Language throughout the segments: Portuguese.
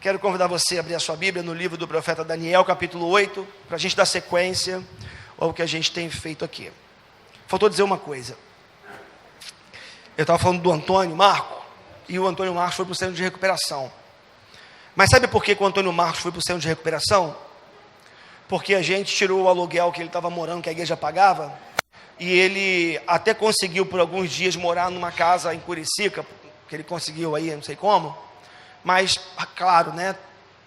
Quero convidar você a abrir a sua Bíblia no livro do profeta Daniel, capítulo 8, para a gente dar sequência ao que a gente tem feito aqui. Faltou dizer uma coisa. Eu estava falando do Antônio Marco, e o Antônio Marcos foi para o centro de recuperação. Mas sabe por que o Antônio Marcos foi para o centro de recuperação? Porque a gente tirou o aluguel que ele estava morando, que a igreja pagava, e ele até conseguiu por alguns dias morar numa casa em Curicica, que ele conseguiu aí, não sei como, mas, claro, né,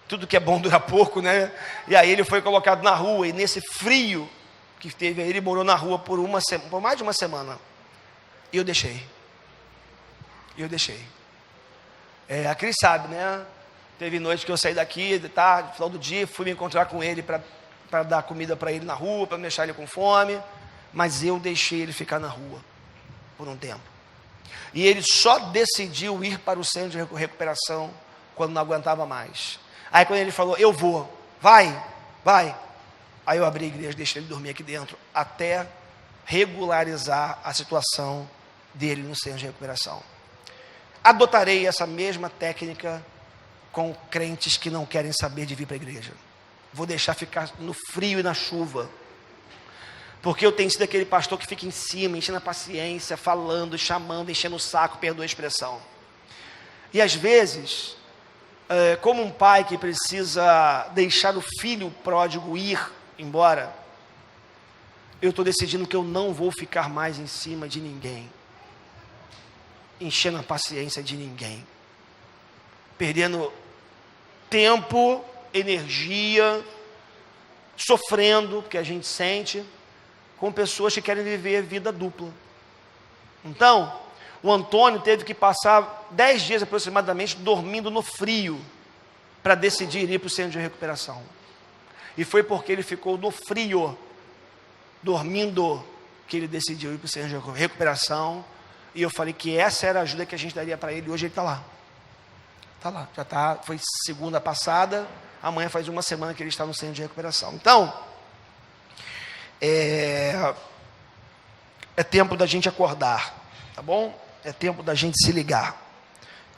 tudo que é bom dura pouco, né, e aí ele foi colocado na rua, e nesse frio que teve aí, ele morou na rua por mais de uma semana, e eu deixei, a Cris sabe, né, teve noite que eu saí daqui, de tarde, no final do dia, fui me encontrar com ele para dar comida para ele na rua, para não deixar ele com fome, mas eu deixei ele ficar na rua, por um tempo, e ele só decidiu ir para o centro de recuperação, quando não aguentava mais. Aí quando ele falou, eu vou, vai, aí eu abri a igreja, deixei ele dormir aqui dentro, até regularizar a situação dele no centro de recuperação. Adotarei essa mesma técnica com crentes que não querem saber de vir para a igreja. Vou deixar ficar no frio e na chuva, porque eu tenho sido aquele pastor que fica em cima, enchendo a paciência, falando, chamando, enchendo o saco, perdoa a expressão. E às vezes, como um pai que precisa deixar o filho pródigo ir embora, eu estou decidindo que eu não vou ficar mais em cima de ninguém, enchendo a paciência de ninguém, perdendo tempo, energia, sofrendo, porque a gente sente, com pessoas que querem viver vida dupla. Então, o Antônio teve que passar 10 dias aproximadamente dormindo no frio, para decidir ir para o centro de recuperação. E foi porque ele ficou no frio, dormindo, que ele decidiu ir para o centro de recuperação. E eu falei que essa era a ajuda que a gente daria para ele. Hoje ele está lá. Está lá, já está, foi segunda passada, amanhã faz uma semana que ele está no centro de recuperação. Então, é tempo da gente acordar, tá bom? É tempo da gente se ligar.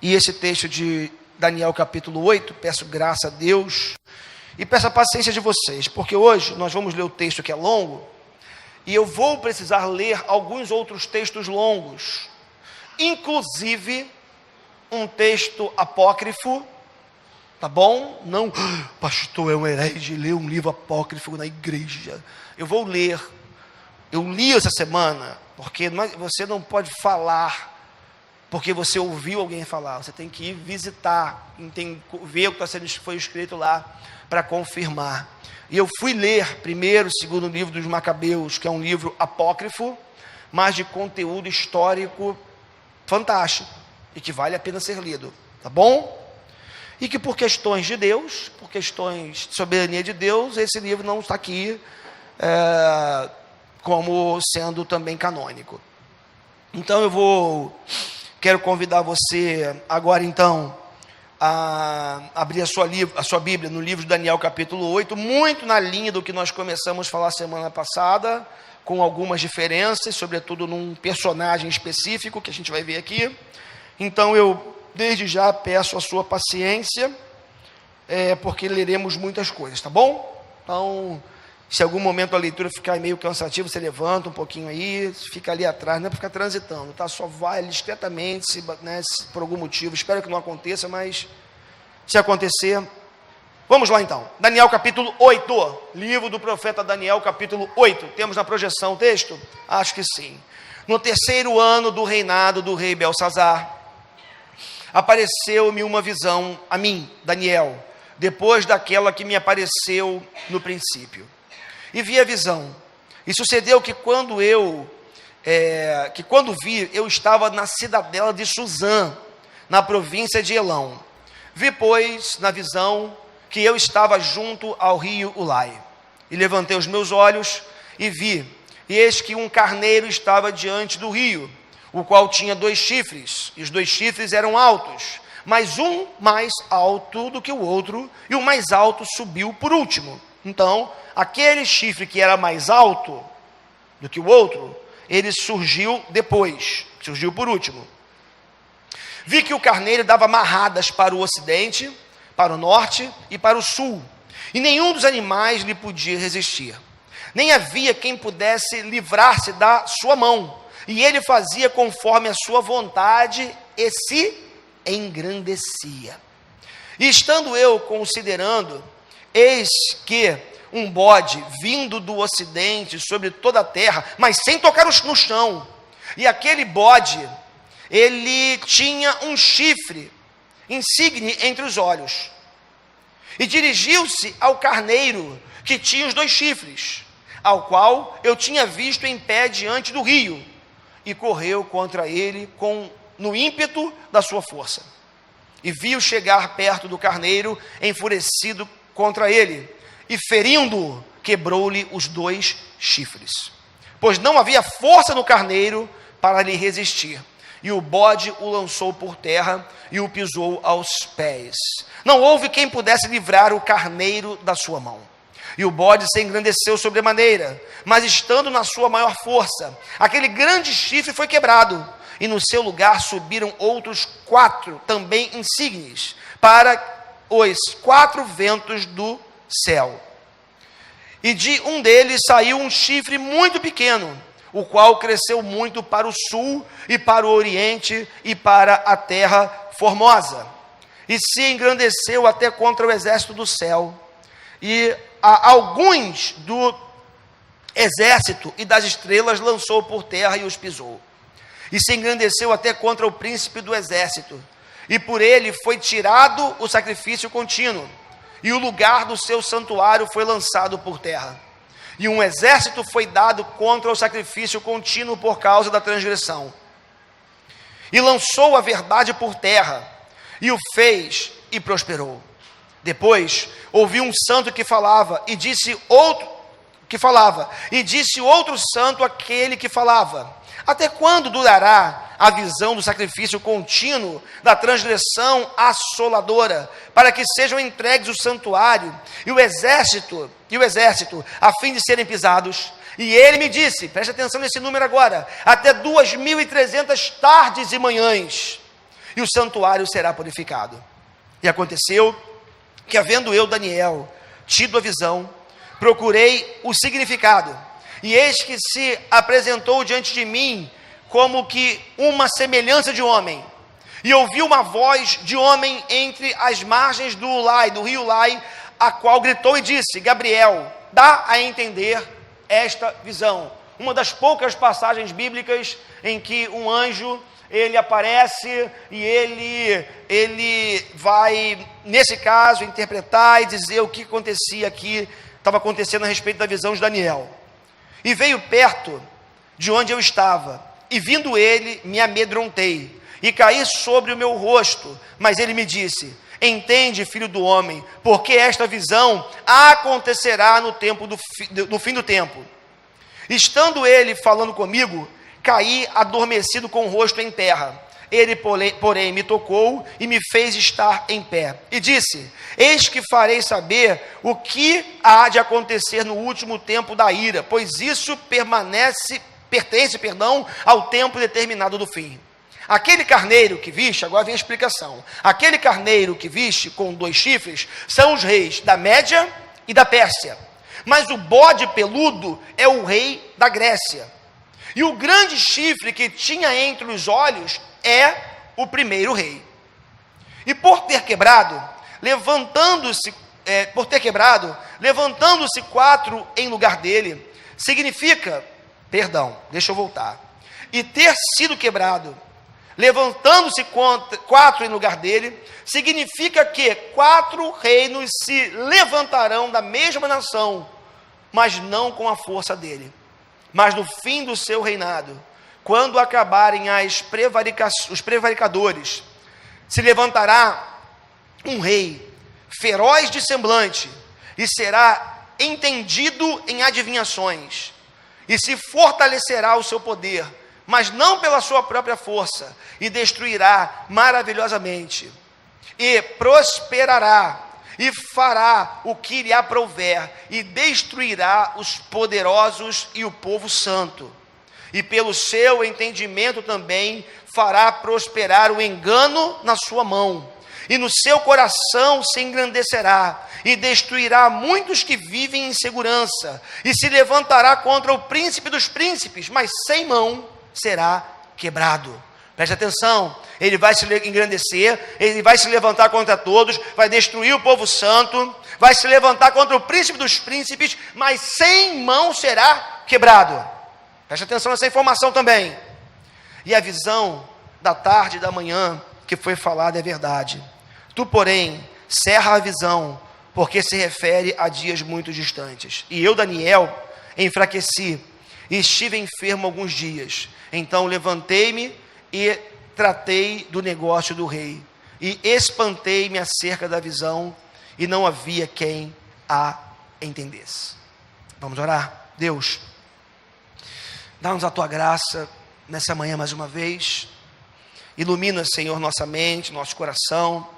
E esse texto de Daniel capítulo 8, peço graça a Deus e peço a paciência de vocês, porque hoje nós vamos ler o texto que é longo, e eu vou precisar ler alguns outros textos longos, inclusive um texto apócrifo, tá bom? Não, pastor, é um herege ler um livro apócrifo na igreja. Eu vou ler. Eu li essa semana, porque você não pode falar porque você ouviu alguém falar. Você tem que ir visitar, ver o que foi escrito lá, para confirmar. E eu fui ler primeiro, segundo livro dos Macabeus, que é um livro apócrifo, mas de conteúdo histórico fantástico, e que vale a pena ser lido, tá bom? E que por questões de Deus, por questões de soberania de Deus, esse livro não está aqui como sendo também canônico. Então quero convidar você agora então a abrir a sua Bíblia no livro de Daniel capítulo 8, muito na linha do que nós começamos a falar semana passada, com algumas diferenças, sobretudo num personagem específico que a gente vai ver aqui. Então eu desde já peço a sua paciência, porque leremos muitas coisas, tá bom? Então, se em algum momento a leitura ficar meio cansativa, você levanta um pouquinho aí, fica ali atrás, não é para ficar transitando, tá? Só vai discretamente, se por algum motivo, espero que não aconteça, mas se acontecer, vamos lá então. Daniel capítulo 8, livro do profeta Daniel capítulo 8, temos na projeção o texto? Acho que sim. No 3º ano do reinado do rei Belsazar, apareceu-me uma visão a mim, Daniel, depois daquela que me apareceu no princípio. E vi a visão. E sucedeu que quando vi, eu estava na cidadela de Suzã, na província de Elão. Vi, pois, na visão, que eu estava junto ao rio Ulai. E levantei os meus olhos e vi, e eis que um carneiro estava diante do rio, o qual tinha 2 chifres, e os 2 chifres eram altos, mas um mais alto do que o outro, e o mais alto subiu por último. Então, aquele chifre que era mais alto do que o outro, ele surgiu depois, surgiu por último. Vi que o carneiro dava marradas para o ocidente, para o norte e para o sul, e nenhum dos animais lhe podia resistir. Nem havia quem pudesse livrar-se da sua mão, e ele fazia conforme a sua vontade e se engrandecia. E estando eu considerando, eis que um bode vindo do ocidente sobre toda a terra, mas sem tocar no chão, e aquele bode, ele tinha um chifre insigne entre os olhos, e dirigiu-se ao carneiro que tinha os 2 chifres, ao qual eu tinha visto em pé diante do rio, e correu contra ele no ímpeto da sua força, e viu chegar perto do carneiro, enfurecido contra ele, e ferindo-o, quebrou-lhe os 2 chifres, pois não havia força no carneiro para lhe resistir, e o bode o lançou por terra e o pisou aos pés. Não houve quem pudesse livrar o carneiro da sua mão. E o bode se engrandeceu sobremaneira, mas estando na sua maior força, aquele grande chifre foi quebrado, e no seu lugar subiram outros 4, também insígnes, para os 4 ventos do céu. E de um deles saiu um chifre muito pequeno, o qual cresceu muito para o sul e para o oriente e para a terra formosa, e se engrandeceu até contra o exército do céu, e a alguns do exército e das estrelas lançou por terra e os pisou, e se engrandeceu até contra o príncipe do exército, e por ele foi tirado o sacrifício contínuo, e o lugar do seu santuário foi lançado por terra. E um exército foi dado contra o sacrifício contínuo por causa da transgressão. E lançou a verdade por terra, e o fez e prosperou. Depois ouvi um santo que falava, e disse outro santo àquele que falava: até quando durará a visão do sacrifício contínuo, da transgressão assoladora, para que sejam entregues o santuário e o exército, a fim de serem pisados? E ele me disse, preste atenção nesse número agora, até 2.300 tardes e manhãs, e o santuário será purificado. E aconteceu que, havendo eu, Daniel, tido a visão, procurei o significado, e eis que se apresentou diante de mim como que uma semelhança de homem, e ouvi uma voz de homem entre as margens do rio Ulai, a qual gritou e disse: Gabriel, dá a entender esta visão. Uma das poucas passagens bíblicas em que um anjo, ele aparece e ele vai, nesse caso, interpretar e dizer o que acontecia aqui, estava acontecendo a respeito da visão de Daniel. E veio perto de onde eu estava, e vindo ele, me amedrontei, e caí sobre o meu rosto, mas ele me disse: entende, filho do homem, porque esta visão acontecerá no fim do tempo. Estando ele falando comigo, caí adormecido com o rosto em terra. Ele, porém, me tocou e me fez estar em pé, e disse: eis que farei saber o que há de acontecer no último tempo da ira, pois isso pertence ao tempo determinado do fim. Aquele carneiro que viste, agora vem a explicação, aquele carneiro que viste com 2 chifres, são os reis da Média e da Pérsia, mas o bode peludo é o rei da Grécia, e o grande chifre que tinha entre os olhos é o primeiro rei. E por ter quebrado, levantando-se 4 em lugar dele, e ter sido quebrado, levantando-se 4 em lugar dele, significa que 4 reinos se levantarão da mesma nação, mas não com a força dele. Mas no fim do seu reinado, quando acabarem os prevaricadores, se levantará um rei, feroz de semblante, e será entendido em adivinhações, e se fortalecerá o seu poder, mas não pela sua própria força, e destruirá maravilhosamente, e prosperará, e fará o que lhe aprouver, e destruirá os poderosos e o povo santo, e pelo seu entendimento também fará prosperar o engano na sua mão, e no seu coração se engrandecerá, e destruirá muitos que vivem em segurança, e se levantará contra o príncipe dos príncipes, mas sem mão será quebrado. Preste atenção, ele vai se engrandecer, ele vai se levantar contra todos, vai destruir o povo santo, vai se levantar contra o príncipe dos príncipes, mas sem mão será quebrado. Preste atenção nessa informação também. E a visão da tarde e da manhã que foi falada é verdade. Tu, porém, cerra a visão, porque se refere a dias muito distantes. E eu, Daniel, enfraqueci e estive enfermo alguns dias. Então levantei-me e tratei do negócio do rei, e espantei-me acerca da visão, e não havia quem a entendesse. Vamos orar? Deus, dá-nos a tua graça nessa manhã mais uma vez. Ilumina, Senhor, nossa mente, nosso coração,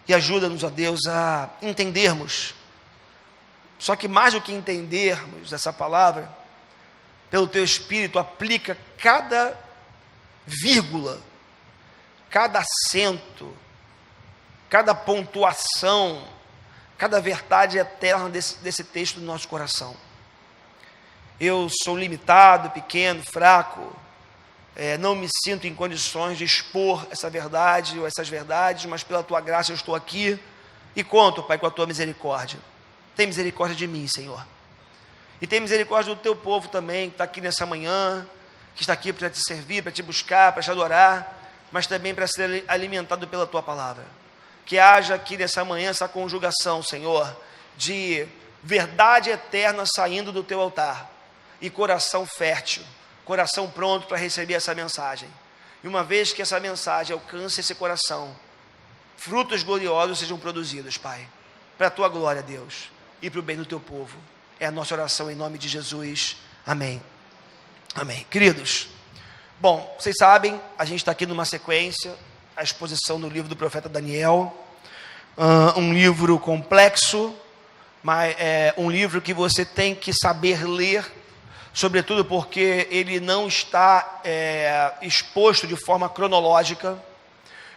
e ajuda-nos, ó Deus, a entendermos. Só que mais do que entendermos essa palavra, pelo teu Espírito, aplica cada vírgula, cada acento, cada pontuação, cada verdade eterna desse texto do nosso coração. Eu sou limitado, pequeno, fraco, não me sinto em condições de expor essa verdade ou essas verdades, mas pela tua graça eu estou aqui e conto, Pai, com a tua misericórdia. Tem misericórdia de mim, Senhor, e tem misericórdia do teu povo também, que está aqui nessa manhã, que está aqui para te servir, para te buscar, para te adorar, mas também para ser alimentado pela tua palavra. Que haja aqui nessa manhã essa conjugação, Senhor, de verdade eterna saindo do teu altar, e coração fértil, coração pronto para receber essa mensagem. E uma vez que essa mensagem alcance esse coração, frutos gloriosos sejam produzidos, Pai, para a tua glória, Deus, e para o bem do teu povo. É a nossa oração em nome de Jesus. Amém. Amém. Queridos, bom, vocês sabem, a gente está aqui numa sequência, a exposição do livro do profeta Daniel, um livro complexo, mas é um livro que você tem que saber ler, sobretudo porque ele não está exposto de forma cronológica.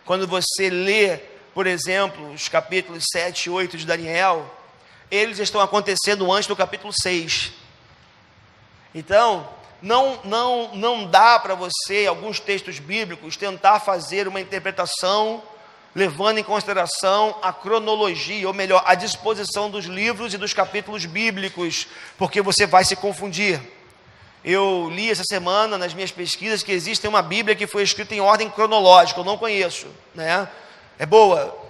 Quando você lê, por exemplo, os capítulos 7 e 8 de Daniel, eles estão acontecendo antes do capítulo 6. Então, não dá para você, alguns textos bíblicos, tentar fazer uma interpretação levando em consideração a cronologia, ou melhor, a disposição dos livros e dos capítulos bíblicos, porque você vai se confundir. Eu li essa semana nas minhas pesquisas que existe uma Bíblia que foi escrita em ordem cronológica, eu não conheço, né? É boa.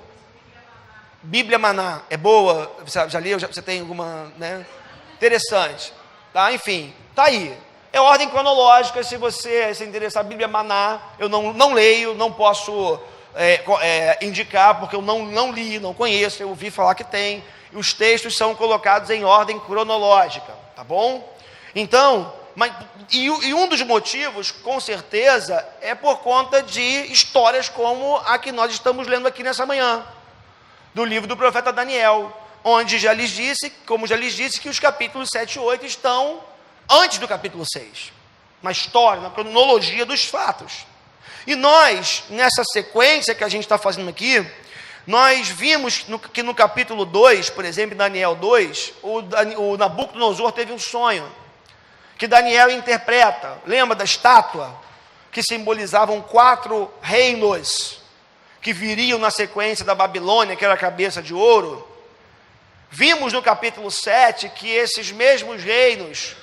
Bíblia Maná, é boa. Você já leu? Você tem alguma, né? Interessante, tá? Enfim, tá aí. É ordem cronológica. Se você se interessar, Bíblia Maná, eu não leio, não posso indicar, porque eu não li, não conheço, eu ouvi falar que tem, e os textos são colocados em ordem cronológica, tá bom? Então, e um dos motivos, com certeza, é por conta de histórias como a que nós estamos lendo aqui nessa manhã, do livro do profeta Daniel, onde como já lhes disse, que os capítulos 7 e 8 estão antes do capítulo 6, na história, na cronologia dos fatos. E nós, nessa sequência que a gente está fazendo aqui, nós vimos que no capítulo 2, por exemplo, em Daniel 2, o Nabucodonosor teve um sonho, que Daniel interpreta. Lembra da estátua que simbolizavam 4 reinos que viriam na sequência da Babilônia, que era a cabeça de ouro? Vimos no capítulo 7 que esses mesmos reinos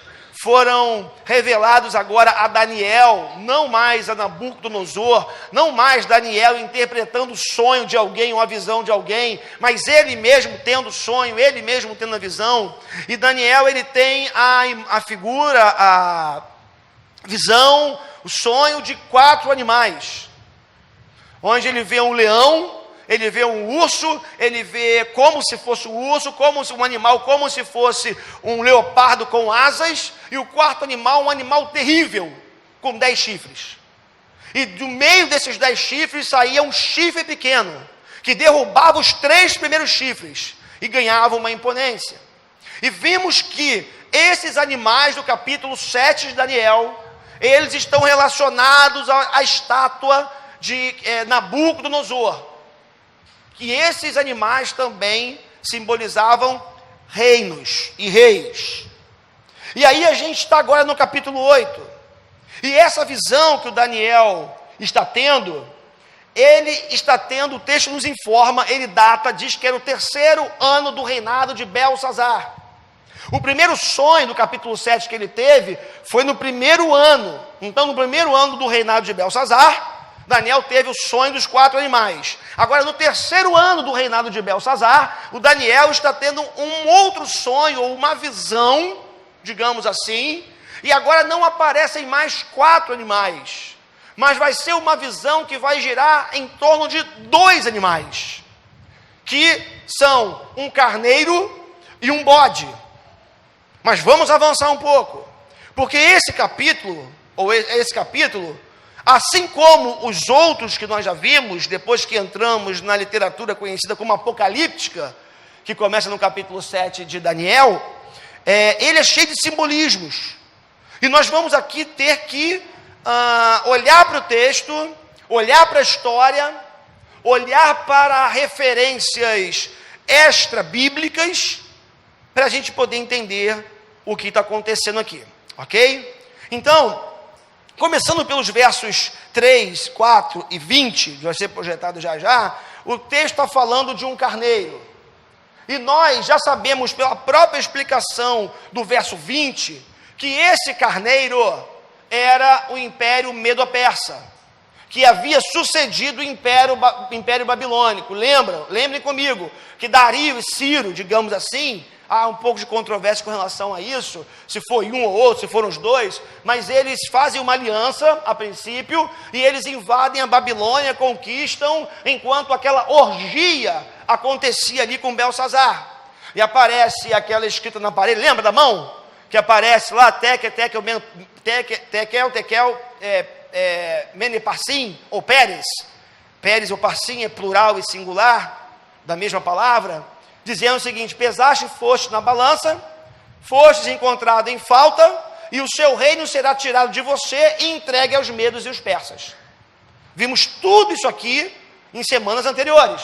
foram revelados agora a Daniel, não mais a Nabucodonosor, não mais Daniel interpretando o sonho de alguém, ou a visão de alguém, mas ele mesmo tendo o sonho, ele mesmo tendo a visão. E Daniel, ele tem a figura, a visão, o sonho de 4 animais, onde ele vê um leão, ele vê um urso, ele vê como se fosse um urso, como um animal, como se fosse um leopardo com asas, e o 4º animal, um animal terrível, com 10 chifres. E do meio desses 10 chifres saía um chifre pequeno, que derrubava os 3 primeiros chifres, e ganhava uma imponência. E vimos que esses animais do capítulo 7 de Daniel, eles estão relacionados à estátua de Nabucodonosor. que esses animais também simbolizavam reinos e reis. E aí a gente está agora no capítulo 8, e essa visão que o Daniel está tendo, o texto nos informa, ele data, diz que era o 3º ano do reinado de Belsazar. O primeiro sonho do capítulo 7 que ele teve foi no primeiro ano. Então, no primeiro ano do reinado de Belsazar, Daniel teve o sonho dos 4 animais. Agora, no 3º ano do reinado de Belsazar, o Daniel está tendo um outro sonho, ou uma visão, digamos assim, e agora não aparecem mais 4 animais, mas vai ser uma visão que vai girar em torno de 2 animais, que são um carneiro e um bode. Mas vamos avançar um pouco, porque esse capítulo, assim como os outros que nós já vimos, depois que entramos na literatura conhecida como apocalíptica, que começa no capítulo 7 de Daniel, ele é cheio de simbolismos. E nós vamos aqui ter que olhar para o texto, olhar para a história, olhar para referências extra-bíblicas, para a gente poder entender o que está acontecendo aqui, ok? Então, começando pelos versos 3, 4 e 20, que vai ser projetado já já, o texto está falando de um carneiro. E nós já sabemos pela própria explicação do verso 20, que esse carneiro era o Império Medo-Persa, que havia sucedido o Império Babilônico. Lembrem comigo, que Dario e Ciro, digamos assim, há um pouco de controvérsia com relação a isso, se foi um ou outro, se foram os dois, mas eles fazem uma aliança, a princípio, e eles invadem a Babilônia, conquistam, enquanto aquela orgia acontecia ali com Belsazar. E aparece aquela escrita na parede, lembra da mão? Que aparece lá, Tekel, Meneparsim, ou Pérez. Pérez ou Parsim é plural e singular, da mesma palavra, dizendo o seguinte: pesaste, foste na balança, fostes encontrado em falta, e o seu reino será tirado de você e entregue aos medos e os persas. Vimos tudo isso aqui em semanas anteriores.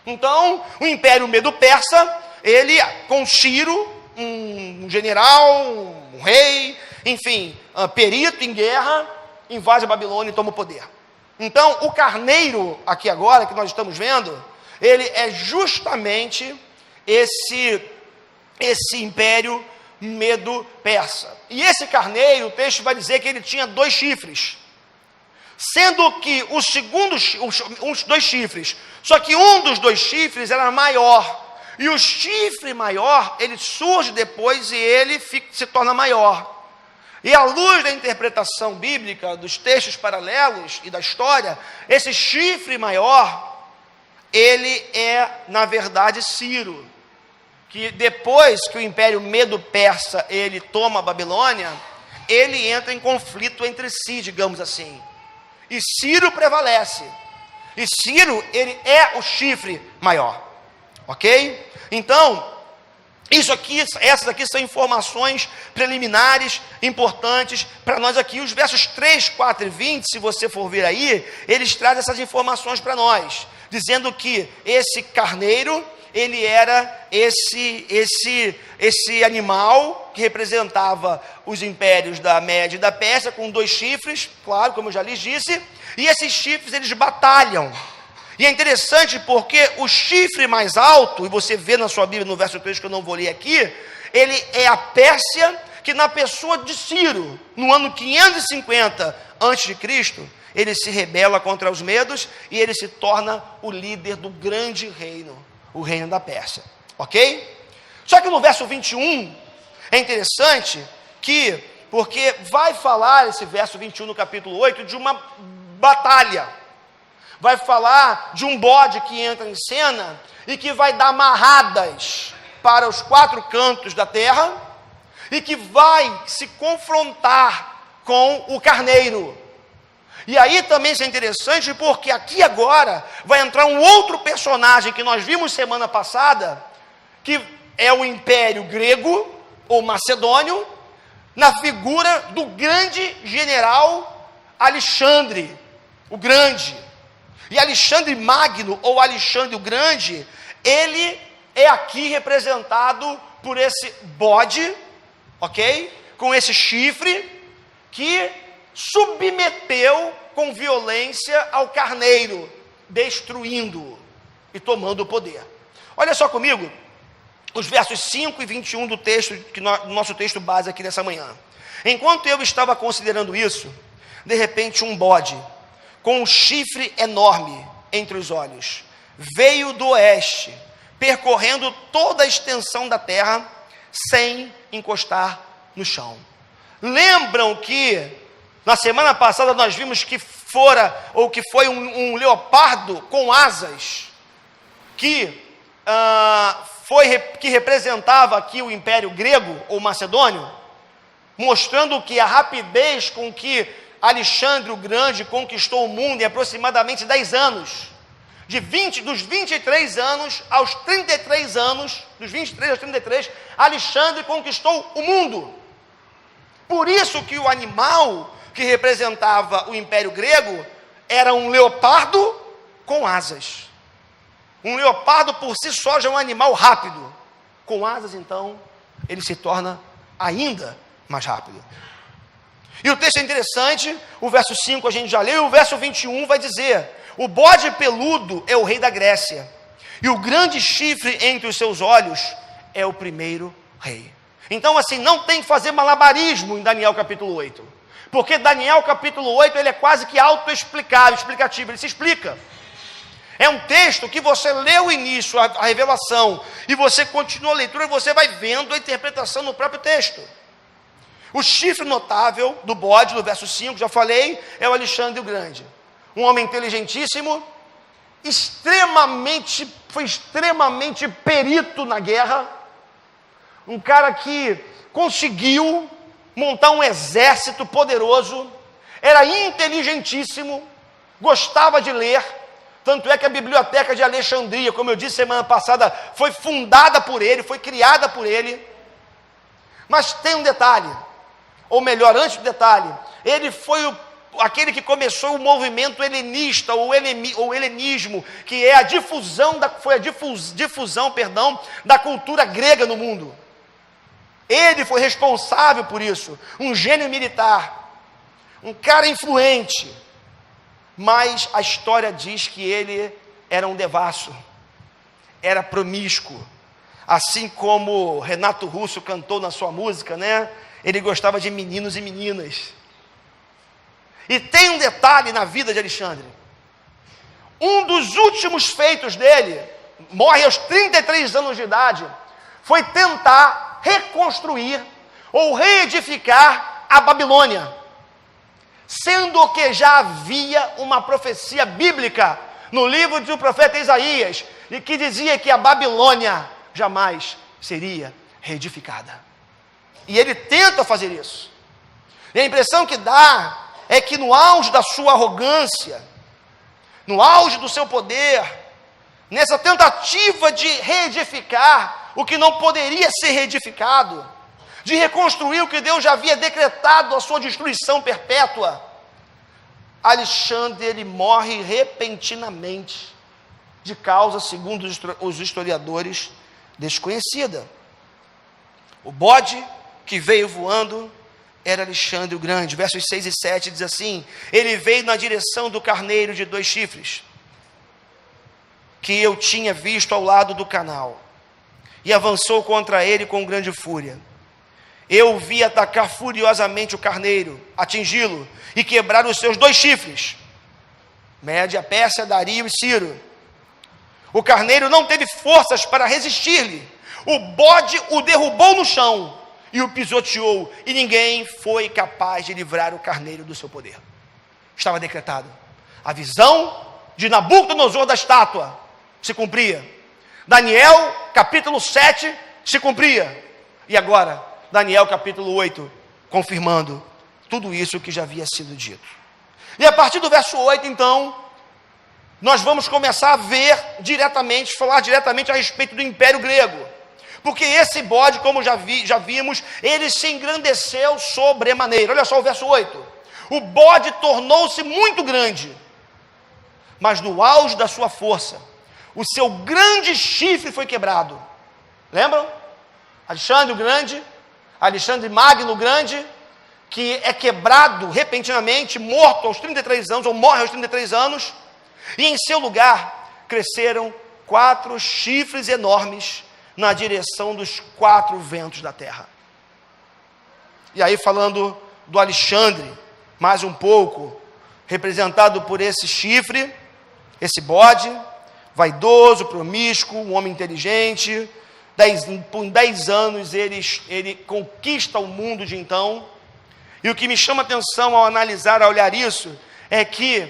Então, o Império Medo-Persa, ele, com Ciro, um general, um rei, enfim, perito em guerra, invade a Babilônia e toma o poder. Então, o carneiro, aqui agora, que nós estamos vendo, ele é justamente esse Império Medo-Persa. E esse carneiro, o texto vai dizer que ele tinha 2 chifres, sendo que os 2 chifres, só que um dos 2 chifres era maior, e o chifre maior, ele surge depois e ele se torna maior. E à luz da interpretação bíblica, dos textos paralelos e da história, esse chifre maior, ele é, na verdade, Ciro, que depois que o Império Medo-Persa, ele toma a Babilônia, ele entra em conflito entre si, digamos assim. E Ciro prevalece. E Ciro, ele é o chifre maior. Ok? Então, essas aqui são informações preliminares, importantes para nós aqui. Os versos 3, 4 e 20, se você for ver aí, eles trazem essas informações para nós, dizendo que esse carneiro, ele era esse animal que representava os impérios da Média e da Pérsia, com 2 chifres, claro, como eu já lhes disse, e esses chifres, eles batalham. E é interessante porque o chifre mais alto, e você vê na sua Bíblia no verso 3, que eu não vou ler aqui, ele é a Pérsia, que na pessoa de Ciro, no ano 550 a.C., ele se rebela contra os medos e ele se torna o líder do grande reino, o reino da Pérsia, ok? Só que no verso 21, é interessante porque vai falar esse verso 21 no capítulo 8 de uma batalha, vai falar de um bode que entra em cena e que vai dar marradas para os 4 cantos da terra e que vai se confrontar com o carneiro. E aí também isso é interessante porque aqui agora vai entrar um outro personagem que nós vimos semana passada, que é o Império Grego ou Macedônio, na figura do grande general Alexandre, o Grande. E Alexandre Magno, ou Alexandre o Grande, ele é aqui representado por esse bode, ok? Com esse chifre, que submeteu com violência ao carneiro, destruindo-o e tomando o poder. Olha só comigo, os versos 5 e 21 do texto, do nosso texto base aqui nessa manhã. Enquanto eu estava considerando isso, de repente um bode, com um chifre enorme entre os olhos, veio do oeste, percorrendo toda a extensão da terra, sem encostar no chão. Lembram que na semana passada nós vimos que foi um leopardo com asas, que representava aqui o Império Grego ou Macedônio, mostrando que a rapidez com que Alexandre o Grande conquistou o mundo em aproximadamente 10 anos, dos 23 anos aos 33 anos, dos 23 aos 33, Alexandre conquistou o mundo. Por isso que o animal que representava o Império Grego era um leopardo com asas. Um leopardo por si só já é um animal rápido. Com asas, então, ele se torna ainda mais rápido. E o texto é interessante, o verso 5 a gente já leu, e o verso 21 vai dizer: o bode peludo é o rei da Grécia, e o grande chifre entre os seus olhos é o primeiro rei. Então, assim, não tem que fazer malabarismo em Daniel capítulo 8, porque Daniel capítulo 8, ele é quase que explicativo, ele se explica. É um texto que você lê o início, a revelação, e você continua a leitura, e você vai vendo a interpretação no próprio texto. O chifre notável do bode, no verso 5, já falei, é o Alexandre o Grande. Um homem inteligentíssimo, foi extremamente perito na guerra, um cara que conseguiu montar um exército poderoso, era inteligentíssimo, gostava de ler, tanto é que a Biblioteca de Alexandria, como eu disse semana passada, foi fundada por ele, foi criada por ele. Mas tem um detalhe, ou melhor, antes do detalhe, ele foi aquele que começou o movimento helenista, ou helenismo, que é a difusão da cultura grega no mundo. Ele foi responsável por isso, um gênio militar, um cara influente, mas a história diz que ele era um devasso, era promíscuo, assim como Renato Russo cantou na sua música, né? Ele gostava de meninos e meninas. E tem um detalhe na vida de Alexandre. Um dos últimos feitos dele, morre aos 33 anos de idade, foi tentar reconstruir ou reedificar a Babilônia, sendo que já havia uma profecia bíblica no livro do profeta Isaías, e que dizia que a Babilônia jamais seria reedificada. E ele tenta fazer isso. E a impressão que dá é que no auge da sua arrogância, no auge do seu poder, nessa tentativa de reedificar o que não poderia ser reedificado, de reconstruir o que Deus já havia decretado a sua destruição perpétua, Alexandre, ele morre repentinamente, de causa, segundo os historiadores, desconhecida. O bode que veio voando era Alexandre o Grande. Versos 6 e 7 diz assim: ele veio na direção do carneiro de 2 chifres, que eu tinha visto ao lado do canal, e avançou contra ele com grande fúria. Eu o vi atacar furiosamente o carneiro, atingi-lo e quebrar os seus 2 chifres, Média, Pérsia, Dario e Ciro. O carneiro não teve forças para resistir-lhe. O bode o derrubou no chão e o pisoteou, e ninguém foi capaz de livrar o carneiro do seu poder. Estava decretado. A visão de Nabucodonosor da estátua se cumpria. Daniel, capítulo 7, se cumpria. E agora, Daniel, capítulo 8, confirmando tudo isso que já havia sido dito. E a partir do verso 8, então, nós vamos começar a falar diretamente a respeito do Império Grego. Porque esse bode, como já vimos, ele se engrandeceu sobremaneira. Olha só o verso 8. O bode tornou-se muito grande, mas no auge da sua força, o seu grande chifre foi quebrado. Lembram? Alexandre o Grande, Alexandre Magno o Grande, que é quebrado repentinamente, morto aos 33 anos, ou morre aos 33 anos, e em seu lugar cresceram 4 chifres enormes na direção dos 4 ventos da terra. E aí, falando do Alexandre, mais um pouco, representado por esse chifre, esse bode, vaidoso, promíscuo, um homem inteligente, por 10 anos ele conquista o mundo de então. E o que me chama a atenção ao analisar, ao olhar isso, é que,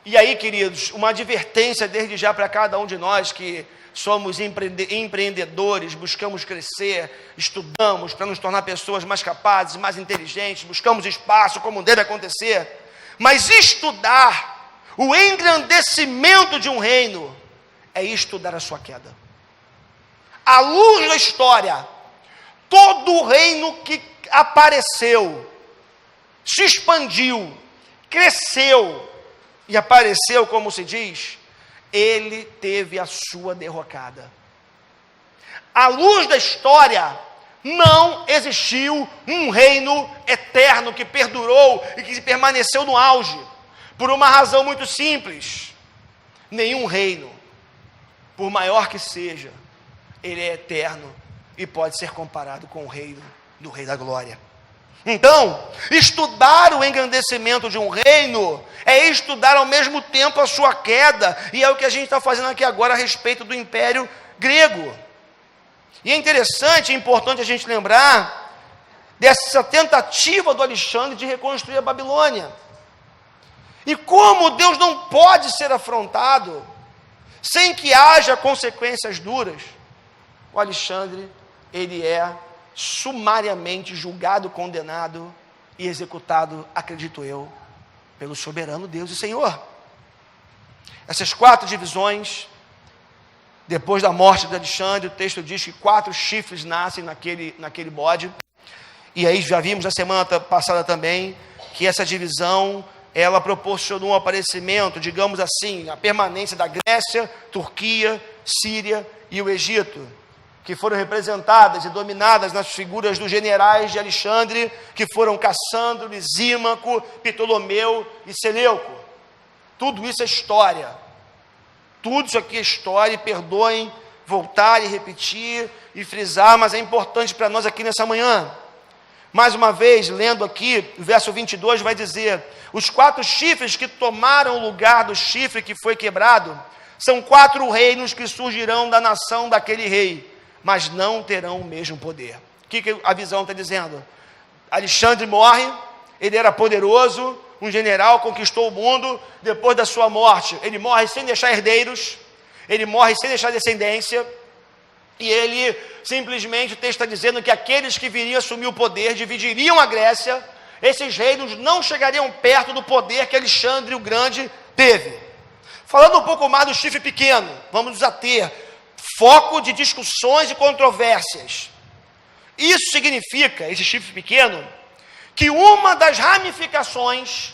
e aí, queridos, uma advertência desde já para cada um de nós que somos empreendedores, buscamos crescer, estudamos para nos tornar pessoas mais capazes, mais inteligentes, buscamos espaço como deve acontecer, mas estudar o engrandecimento de um reino é estudar a sua queda. À luz da história, todo o reino que apareceu, se expandiu, cresceu e apareceu, como se diz, ele teve a sua derrocada. À luz da história, não existiu um reino eterno que perdurou e que permaneceu no auge, por uma razão muito simples: nenhum reino, por maior que seja, ele é eterno e pode ser comparado com o reino do Rei da Glória. Então, estudar o engrandecimento de um reino é estudar ao mesmo tempo a sua queda, e é o que a gente está fazendo aqui agora a respeito do Império Grego. E é interessante, é importante a gente lembrar dessa tentativa do Alexandre de reconstruir a Babilônia. E como Deus não pode ser afrontado sem que haja consequências duras, o Alexandre, ele é sumariamente julgado, condenado e executado, acredito eu, pelo soberano Deus e Senhor. Essas 4 divisões, depois da morte de Alexandre, o texto diz que 4 chifres nascem naquele bode, e aí já vimos na semana passada também, que essa divisão, ela proporcionou um aparecimento, digamos assim, a permanência da Grécia, Turquia, Síria e o Egito, que foram representadas e dominadas nas figuras dos generais de Alexandre, que foram Cassandro, Lisímaco, Ptolomeu e Seleuco. Tudo isso é história. Tudo isso aqui é história, e perdoem voltar e repetir e frisar, mas é importante para nós aqui nessa manhã. Mais uma vez, lendo aqui, o verso 22 vai dizer: os 4 chifres que tomaram o lugar do chifre que foi quebrado, são 4 reinos que surgirão da nação daquele rei, mas não terão o mesmo poder. O que a visão está dizendo? Alexandre morre, ele era poderoso, um general, conquistou o mundo. Depois da sua morte, ele morre sem deixar herdeiros, ele morre sem deixar descendência, e ele simplesmente está dizendo que aqueles que viriam assumir o poder, dividiriam a Grécia, esses reinos não chegariam perto do poder que Alexandre o Grande teve. Falando um pouco mais do chifre pequeno, vamos nos ater, foco de discussões e controvérsias. Isso significa, esse chifre pequeno, que uma das ramificações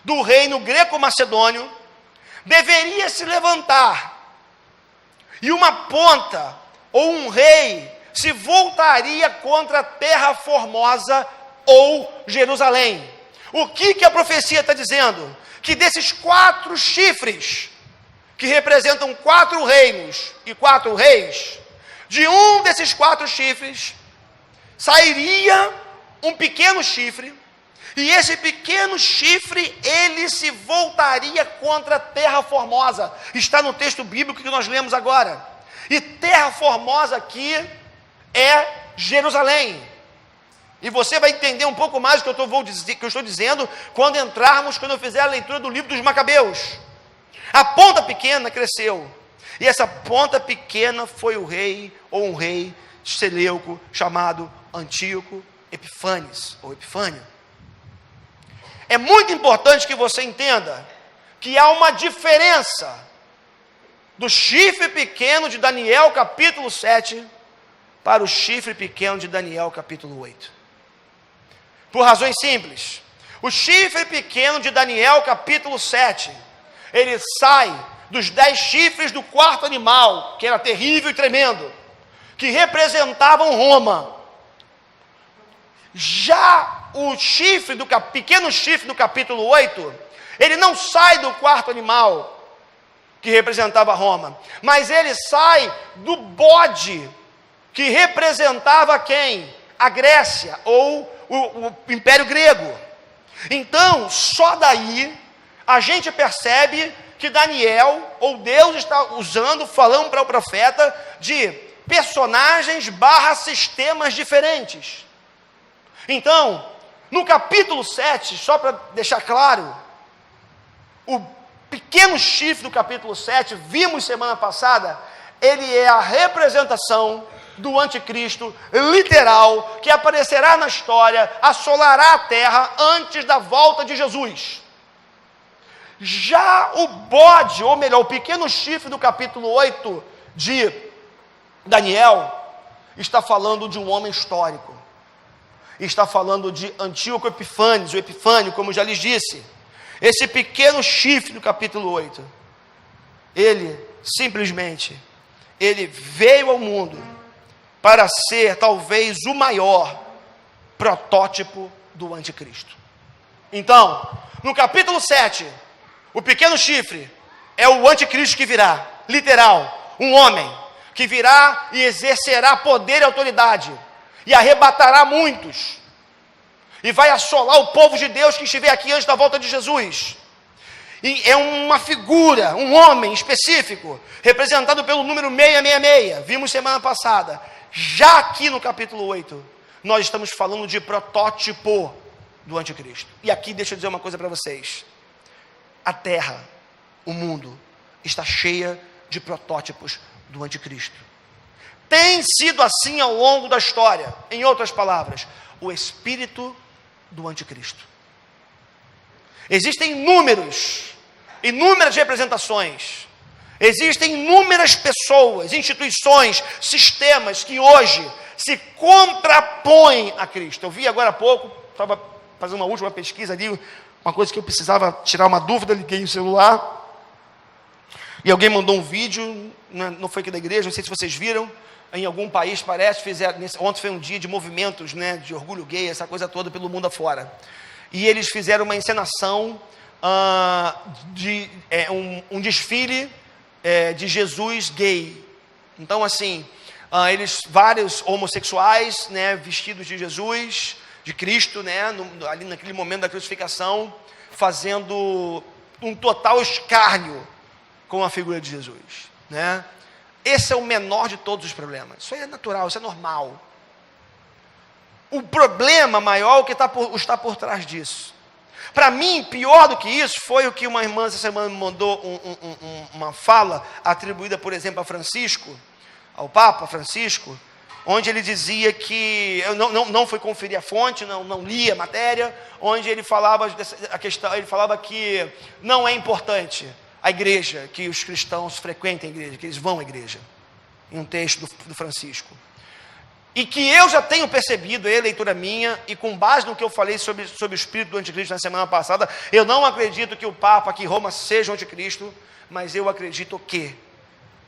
do reino greco-macedônio deveria se levantar, e uma ponta, ou um rei, se voltaria contra a Terra Formosa, ou Jerusalém. O que a profecia está dizendo? Que desses 4 chifres, que representam 4 reinos e 4 reis, de um desses 4 chifres, sairia um pequeno chifre, e esse pequeno chifre, ele se voltaria contra a Terra Formosa. Está no texto bíblico que nós lemos agora. E Terra Formosa aqui é Jerusalém. E você vai entender um pouco mais do que eu estou dizendo quando eu fizer a leitura do livro dos Macabeus. A ponta pequena cresceu, e essa ponta pequena foi o rei, ou um rei Seleuco, chamado Antíoco Epifanes, ou Epifânio. É muito importante que você entenda que há uma diferença do chifre pequeno de Daniel capítulo 7 para o chifre pequeno de Daniel capítulo 8. Por razões simples. O chifre pequeno de Daniel capítulo 7 ele sai dos 10 chifres do quarto animal, que era terrível e tremendo, que representavam Roma. Já o pequeno chifre do capítulo 8, ele não sai do quarto animal, que representava Roma, mas ele sai do bode, que representava quem? A Grécia, ou o Império Grego. Então, só daí, a gente percebe que Daniel, ou Deus está falando para o profeta, de personagens / sistemas diferentes. Então, no capítulo 7, só para deixar claro, o pequeno chifre do capítulo 7, vimos semana passada, ele é a representação do anticristo literal, que aparecerá na história, assolará a terra antes da volta de Jesus. Já o bode, ou melhor, o pequeno chifre do capítulo 8 de Daniel, está falando de um homem histórico. Está falando de Antíoco Epífanes, o Epifânio, como já lhes disse. Esse pequeno chifre do capítulo 8, ele veio ao mundo para ser talvez o maior protótipo do anticristo. Então, no capítulo 7, o pequeno chifre é o anticristo que virá, literal, um homem que virá e exercerá poder e autoridade, e arrebatará muitos, e vai assolar o povo de Deus que estiver aqui antes da volta de Jesus. E é uma figura, um homem específico, representado pelo número 666, vimos semana passada. Já aqui no capítulo 8, nós estamos falando de protótipo do anticristo. E aqui deixa eu dizer uma coisa para vocês. A terra, o mundo, está cheia de protótipos do anticristo. Tem sido assim ao longo da história. Em outras palavras, o espírito do anticristo. Existem inúmeras representações. Existem inúmeras pessoas, instituições, sistemas que hoje se contrapõem a Cristo. Eu vi agora há pouco, estava fazendo uma última pesquisa ali, uma coisa que eu precisava tirar uma dúvida, liguei o celular, e alguém mandou um vídeo, não foi aqui da igreja, não sei se vocês viram, em algum país parece, ontem foi um dia de movimentos, né, de orgulho gay, essa coisa toda pelo mundo afora. E eles fizeram uma encenação um desfile de Jesus gay. Então, assim, vários homossexuais, né, vestidos de Jesus, de Cristo, né, ali naquele momento da crucificação, fazendo um total escárnio com a figura de Jesus, né? Esse é o menor de todos os problemas. Isso aí é natural, isso é normal. O problema maior é o que está por trás disso. Para mim, pior do que isso, foi o que uma irmã essa semana me mandou uma fala atribuída, por exemplo, a Francisco, ao Papa Francisco, onde ele dizia que, eu não fui conferir a fonte, não li a matéria, onde ele falava ele falava que não é importante a igreja, que os cristãos frequentem a igreja, que eles vão à igreja, em um texto do Francisco. E que eu já tenho percebido, leitura minha, e com base no que eu falei sobre o espírito do anticristo na semana passada, eu não acredito que o Papa aqui em Roma seja o anticristo, mas eu acredito que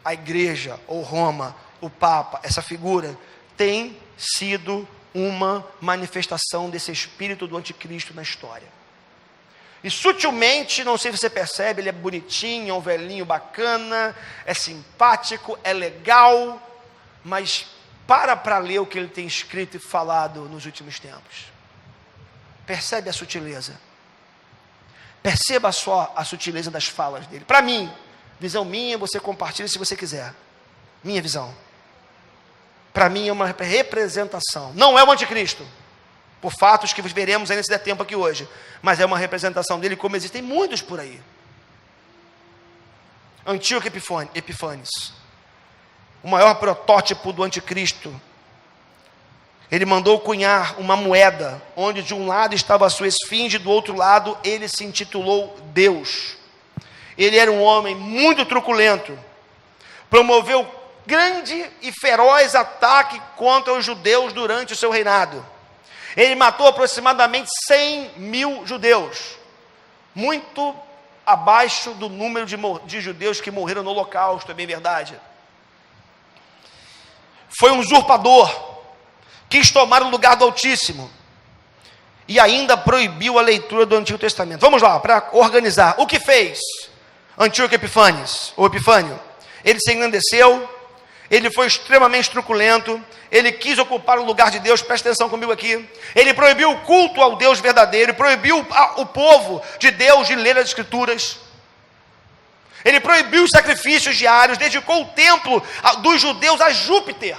a igreja, ou Roma, o Papa, essa figura, tem sido uma manifestação desse espírito do anticristo na história. E sutilmente, não sei se você percebe, ele é bonitinho, é um velhinho bacana, é simpático, é legal, mas para ler o que ele tem escrito e falado nos últimos tempos. Percebe a sutileza. Perceba só a sutileza das falas dele. Para mim, visão minha, você compartilha se você quiser. Minha visão. Para mim é uma representação. Não é o anticristo, por fatos que veremos aí nesse der tempo aqui hoje, mas é uma representação dele, como existem muitos por aí. Antíoco Epífanes, o maior protótipo do anticristo, ele mandou cunhar uma moeda, onde de um lado estava a sua esfinge, do outro lado ele se intitulou Deus. Ele era um homem muito truculento, promoveu grande e feroz ataque contra os judeus durante o seu reinado. Ele matou aproximadamente 100 mil judeus, muito abaixo do número de judeus que morreram no Holocausto, é bem verdade. Foi um usurpador, quis tomar o lugar do Altíssimo, e ainda proibiu a leitura do Antigo Testamento. Vamos lá, para organizar. O que fez Antíoco Epifânios, ou Epifânio? Ele se engrandeceu, ele foi extremamente truculento, ele quis ocupar o lugar de Deus, presta atenção comigo aqui. Ele proibiu o culto ao Deus verdadeiro, proibiu o povo de Deus de ler as Escrituras. Ele proibiu os sacrifícios diários, dedicou o templo dos judeus a Júpiter,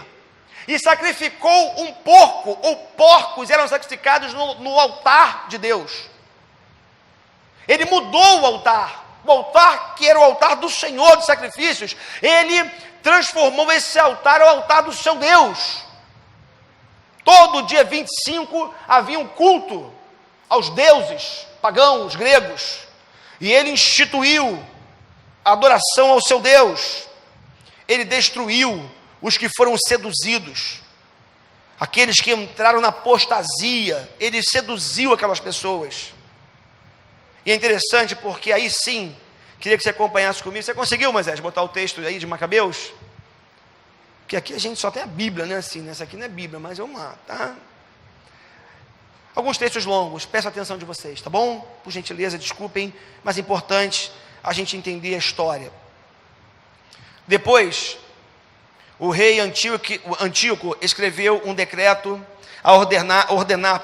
e sacrificou um porco, ou porcos eram sacrificados no altar de Deus. Ele mudou o altar que era o altar do Senhor de sacrifícios, ele transformou esse altar ao altar do seu Deus. Todo dia 25 havia um culto aos deuses pagãos, gregos, e ele instituiu a adoração ao seu Deus. Ele destruiu os que foram seduzidos, aqueles que entraram na apostasia, ele seduziu aquelas pessoas. E é interessante porque aí sim, queria que você acompanhasse comigo. Você conseguiu, Moisés, botar o texto aí de Macabeus? Porque aqui a gente só tem a Bíblia, né? Assim, essa aqui não é Bíblia, mas vamos lá, tá? Alguns textos longos, peço a atenção de vocês, tá bom? Por gentileza, desculpem, mas é importante a gente entender a história. Depois, o rei Antíoco escreveu um decreto a ordenar,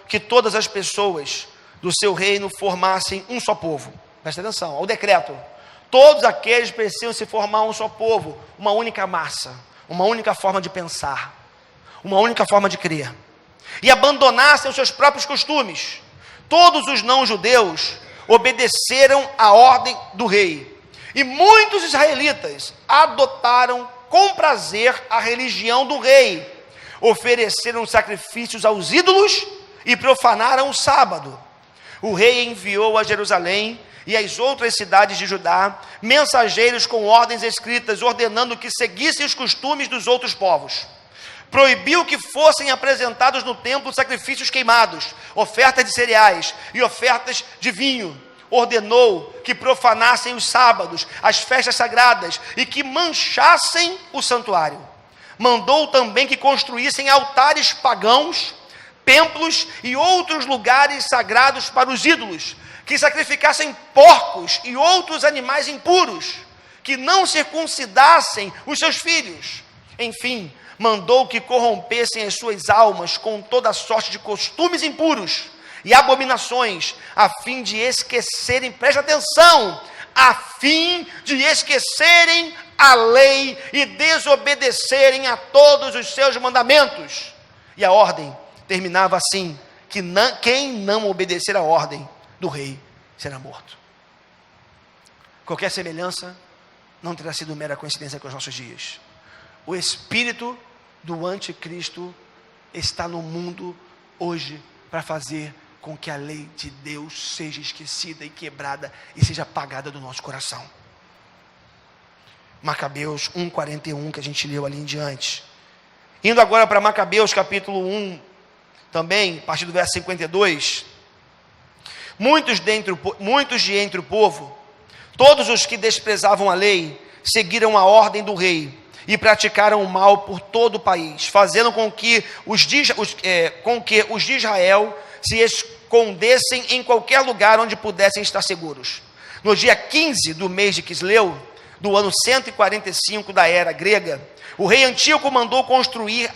que todas as pessoas do seu reino formassem um só povo. Presta atenção, ao decreto. Todos aqueles precisam se formar um só povo, uma única massa, uma única forma de pensar, uma única forma de crer. E abandonassem os seus próprios costumes. Todos os não-judeus obedeceram à ordem do rei. E muitos israelitas adotaram com prazer a religião do rei. Ofereceram sacrifícios aos ídolos e profanaram o sábado. O rei enviou a Jerusalém e às outras cidades de Judá mensageiros com ordens escritas, ordenando que seguissem os costumes dos outros povos. Proibiu que fossem apresentados no templo sacrifícios queimados, ofertas de cereais e ofertas de vinho. Ordenou que profanassem os sábados, as festas sagradas, e que manchassem o santuário. Mandou também que construíssem altares pagãos, templos e outros lugares sagrados para os ídolos, que sacrificassem porcos e outros animais impuros, que não circuncidassem os seus filhos. Enfim, mandou que corrompessem as suas almas com toda sorte de costumes impuros e abominações, a fim de esquecerem, preste atenção, a fim de esquecerem a lei e desobedecerem a todos os seus mandamentos. E a ordem terminava assim, que quem não obedecer a ordem do rei será morto. Qualquer semelhança não terá sido mera coincidência com os nossos dias. O espírito do anticristo está no mundo hoje para fazer com que a lei de Deus seja esquecida e quebrada e seja apagada do nosso coração. Macabeus 1:41, que a gente leu ali em diante. Indo agora para Macabeus capítulo 1, também, a partir do verso 52. Muitos de entre o povo, todos os que desprezavam a lei, seguiram a ordem do rei e praticaram o mal por todo o país, fazendo com que os de Israel se escondessem em qualquer lugar onde pudessem estar seguros. No dia 15 do mês de Quisleu, do ano 145 da era grega, o rei Antíoco mandou construir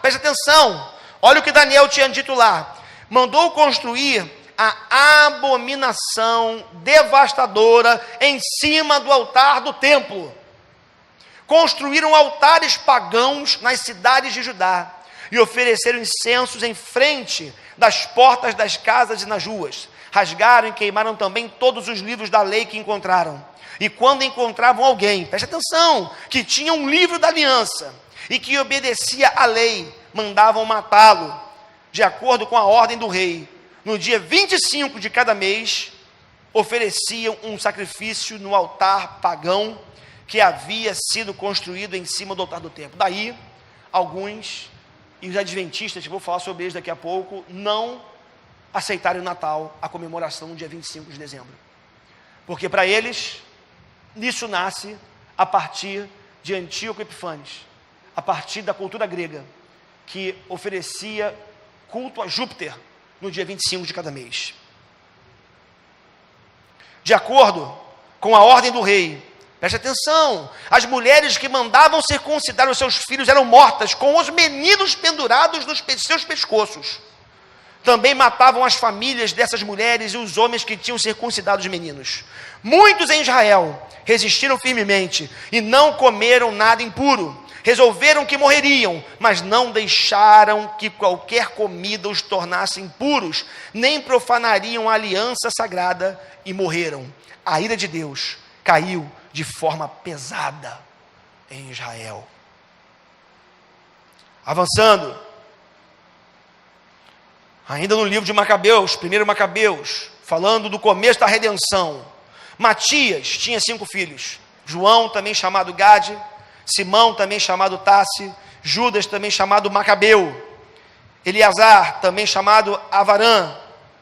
preste atenção, olha o que Daniel tinha dito lá, mandou construir a abominação devastadora em cima do altar do templo. Construíram altares pagãos nas cidades de Judá e ofereceram incensos em frente das portas das casas e nas ruas. Rasgaram e queimaram também todos os livros da lei que encontraram. E quando encontravam alguém, preste atenção, que tinha um livro da aliança e que obedecia à lei, mandavam matá-lo, de acordo com a ordem do rei. No dia 25 de cada mês, ofereciam um sacrifício no altar pagão que havia sido construído em cima do altar do templo. Daí, alguns, e os adventistas, vou falar sobre eles daqui a pouco, não aceitaram o Natal, a comemoração no dia 25 de dezembro. Porque para eles, isso nasce a partir de Antíoco Epifanes, a partir da cultura grega, que oferecia culto a Júpiter no dia 25 de cada mês. De acordo com a ordem do rei, preste atenção, as mulheres que mandavam circuncidar os seus filhos eram mortas com os meninos pendurados nos seus pescoços. Também matavam as famílias dessas mulheres e os homens que tinham circuncidado os meninos. Muitos em Israel resistiram firmemente e não comeram nada impuro. Resolveram que morreriam, mas não deixaram que qualquer comida os tornasse impuros, nem profanariam a aliança sagrada, e morreram. A ira de Deus caiu de forma pesada em Israel. Avançando, ainda no livro de Macabeus, 1 Macabeus, falando do começo da redenção, Matias tinha 5 filhos, João, também chamado Gade, Simão, também chamado Tassi, Judas, também chamado Macabeu, Eleazar, também chamado Avarã,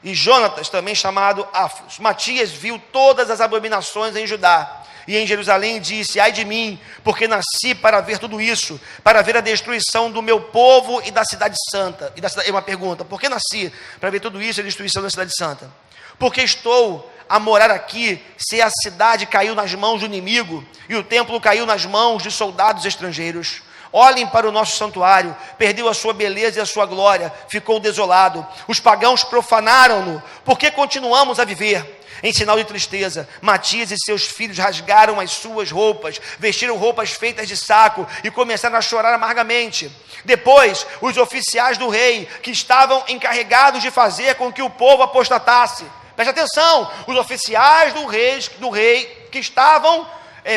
e Jonatas, também chamado Áfios. Matias viu todas as abominações em Judá e em Jerusalém, disse: ai de mim, porque nasci para ver tudo isso, para ver a destruição do meu povo e da cidade santa. E uma pergunta: por que nasci para ver tudo isso e a destruição da cidade santa? Porque estou a morar aqui, se a cidade caiu nas mãos do inimigo e o templo caiu nas mãos de soldados estrangeiros. Olhem para o nosso santuário, perdeu a sua beleza e a sua glória, ficou desolado. Os pagãos profanaram-no, porque continuamos a viver? Em sinal de tristeza, Matias e seus filhos rasgaram as suas roupas, vestiram roupas feitas de saco e começaram a chorar amargamente. Depois, os oficiais do rei, que estavam encarregados de fazer com que o povo apostatasse, preste atenção, os oficiais do rei que estavam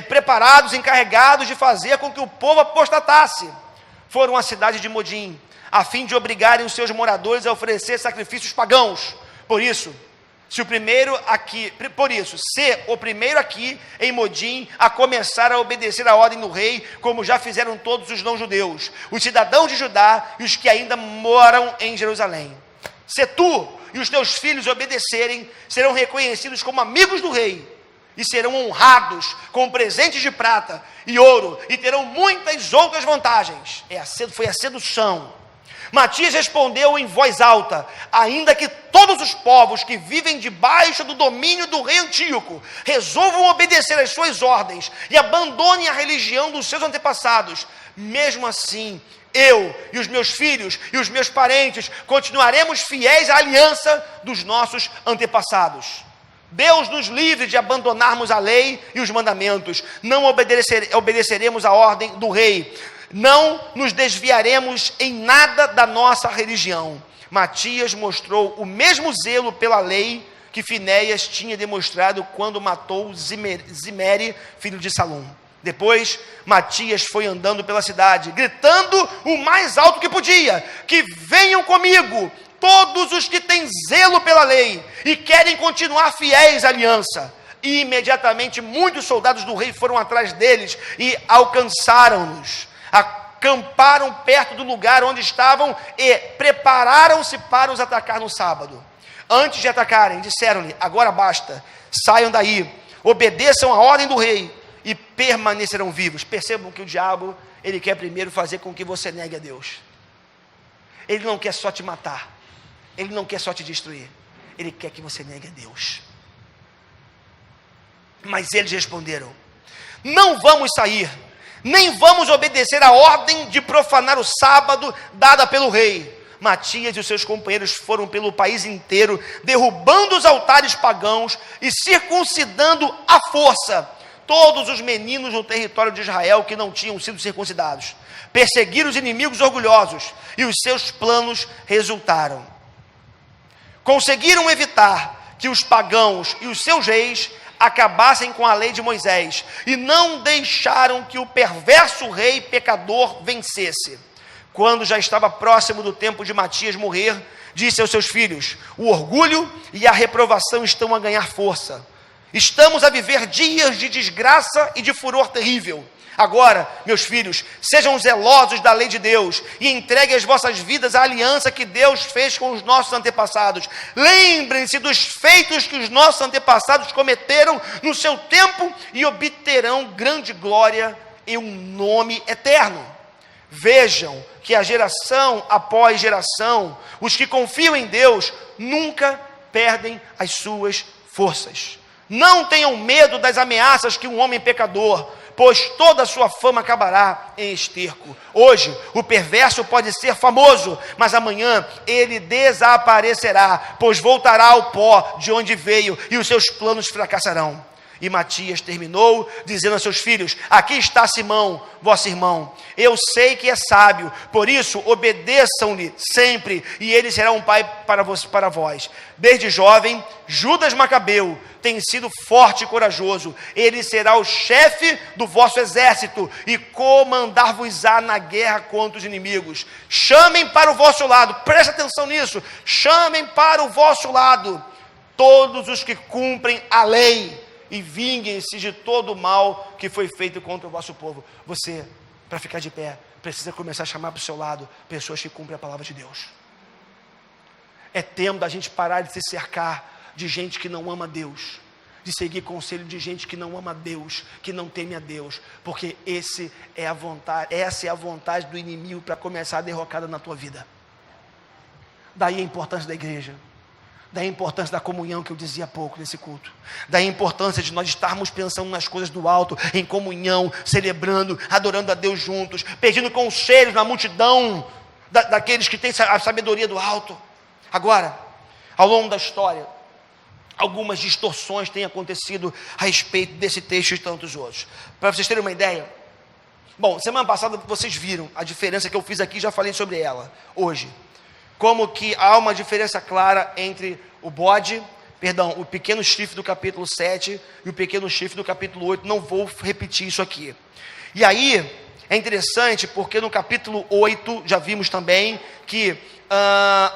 preparados, encarregados de fazer com que o povo apostatasse, foram à cidade de Modim, a fim de obrigarem os seus moradores a oferecer sacrifícios pagãos. Por isso, se o primeiro aqui em Modim a começar a obedecer a ordem do rei, como já fizeram todos os não-judeus, os cidadãos de Judá e os que ainda moram em Jerusalém. Se tu e os teus filhos obedecerem, serão reconhecidos como amigos do rei, e serão honrados com presentes de prata e ouro, e terão muitas outras vantagens. Foi a sedução. Matias respondeu em voz alta: ainda que todos os povos que vivem debaixo do domínio do rei Antíoco resolvam obedecer às suas ordens e abandonem a religião dos seus antepassados, mesmo assim, eu e os meus filhos e os meus parentes continuaremos fiéis à aliança dos nossos antepassados. Deus nos livre de abandonarmos a lei e os mandamentos. Não obedeceremos a ordem do rei. Não nos desviaremos em nada da nossa religião. Matias mostrou o mesmo zelo pela lei que Finéias tinha demonstrado quando matou Zimere, filho de Salum. Depois, Matias foi andando pela cidade, gritando o mais alto que podia: que venham comigo todos os que têm zelo pela lei e querem continuar fiéis à aliança. E imediatamente muitos soldados do rei foram atrás deles e alcançaram-nos. Acamparam perto do lugar onde estavam e prepararam-se para os atacar no sábado. Antes de atacarem, disseram-lhe: agora basta, saiam daí, obedeçam a ordem do rei e permanecerão vivos. Percebam que o diabo, ele quer primeiro fazer com que você negue a Deus. Ele não quer só te matar, ele não quer só te destruir, ele quer que você negue a Deus. Mas eles responderam: não vamos sair, nem vamos obedecer a ordem de profanar o sábado dada pelo rei. Matias e os seus companheiros foram pelo país inteiro, derrubando os altares pagãos e circuncidando à força todos os meninos no território de Israel que não tinham sido circuncidados. Perseguiram os inimigos orgulhosos e os seus planos resultaram. Conseguiram evitar que os pagãos e os seus reis acabassem com a lei de Moisés e não deixaram que o perverso rei pecador vencesse. Quando já estava próximo do tempo de Matias morrer, disse aos seus filhos: o orgulho e a reprovação estão a ganhar força. Estamos a viver dias de desgraça e de furor terrível. Agora, meus filhos, sejam zelosos da lei de Deus e entreguem as vossas vidas à aliança que Deus fez com os nossos antepassados. Lembrem-se dos feitos que os nossos antepassados cometeram no seu tempo e obterão grande glória e um nome eterno. Vejam que a geração após geração, os que confiam em Deus nunca perdem as suas forças. Não tenham medo das ameaças que um homem pecador, pois toda a sua fama acabará em esterco. Hoje, o perverso pode ser famoso, mas amanhã ele desaparecerá, pois voltará ao pó de onde veio e os seus planos fracassarão. E Matias terminou dizendo a seus filhos: aqui está Simão, vosso irmão. Eu sei que é sábio, por isso obedeçam-lhe sempre, e ele será um pai para vós. Desde jovem, Judas Macabeu tem sido forte e corajoso. Ele será o chefe do vosso exército e comandar-vos-á na guerra contra os inimigos. Chamem para o vosso lado, preste atenção nisso, chamem para o vosso lado todos os que cumprem a lei, e vinguem-se de todo o mal que foi feito contra o vosso povo. Você, para ficar de pé, precisa começar a chamar para o seu lado pessoas que cumprem a palavra de Deus. É tempo da gente parar de se cercar de gente que não ama Deus, de seguir conselho de gente que não ama Deus, que não teme a Deus, porque essa é a vontade do inimigo para começar a derrocada na tua vida. Daí a importância da igreja. Da importância da comunhão que eu dizia há pouco nesse culto, da importância de nós estarmos pensando nas coisas do alto, em comunhão, celebrando, adorando a Deus juntos, pedindo conselhos na multidão daqueles que têm a sabedoria do alto. Agora, ao longo da história, algumas distorções têm acontecido a respeito desse texto e tantos outros. Para vocês terem uma ideia, bom, semana passada vocês viram a diferença que eu fiz aqui, já falei sobre ela hoje. Como que há uma diferença clara entre o pequeno chifre do capítulo 7 e o pequeno chifre do capítulo 8, não vou repetir isso aqui. E aí, é interessante porque no capítulo 8, já vimos também que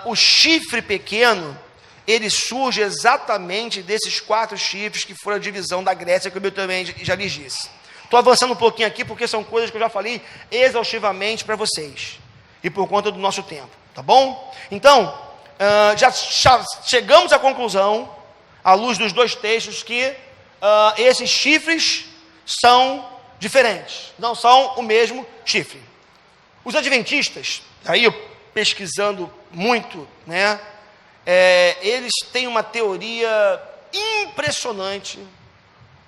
o chifre pequeno, ele surge exatamente desses 4 chifres que foram a divisão da Grécia, que eu também já lhes disse. Estou avançando um pouquinho aqui porque são coisas que eu já falei exaustivamente para vocês, e por conta do nosso tempo. Tá bom? Então, já chegamos à conclusão, à luz dos 2 textos, que esses chifres são diferentes, não são o mesmo chifre. Os adventistas, aí eu pesquisando muito, né, eles têm uma teoria impressionante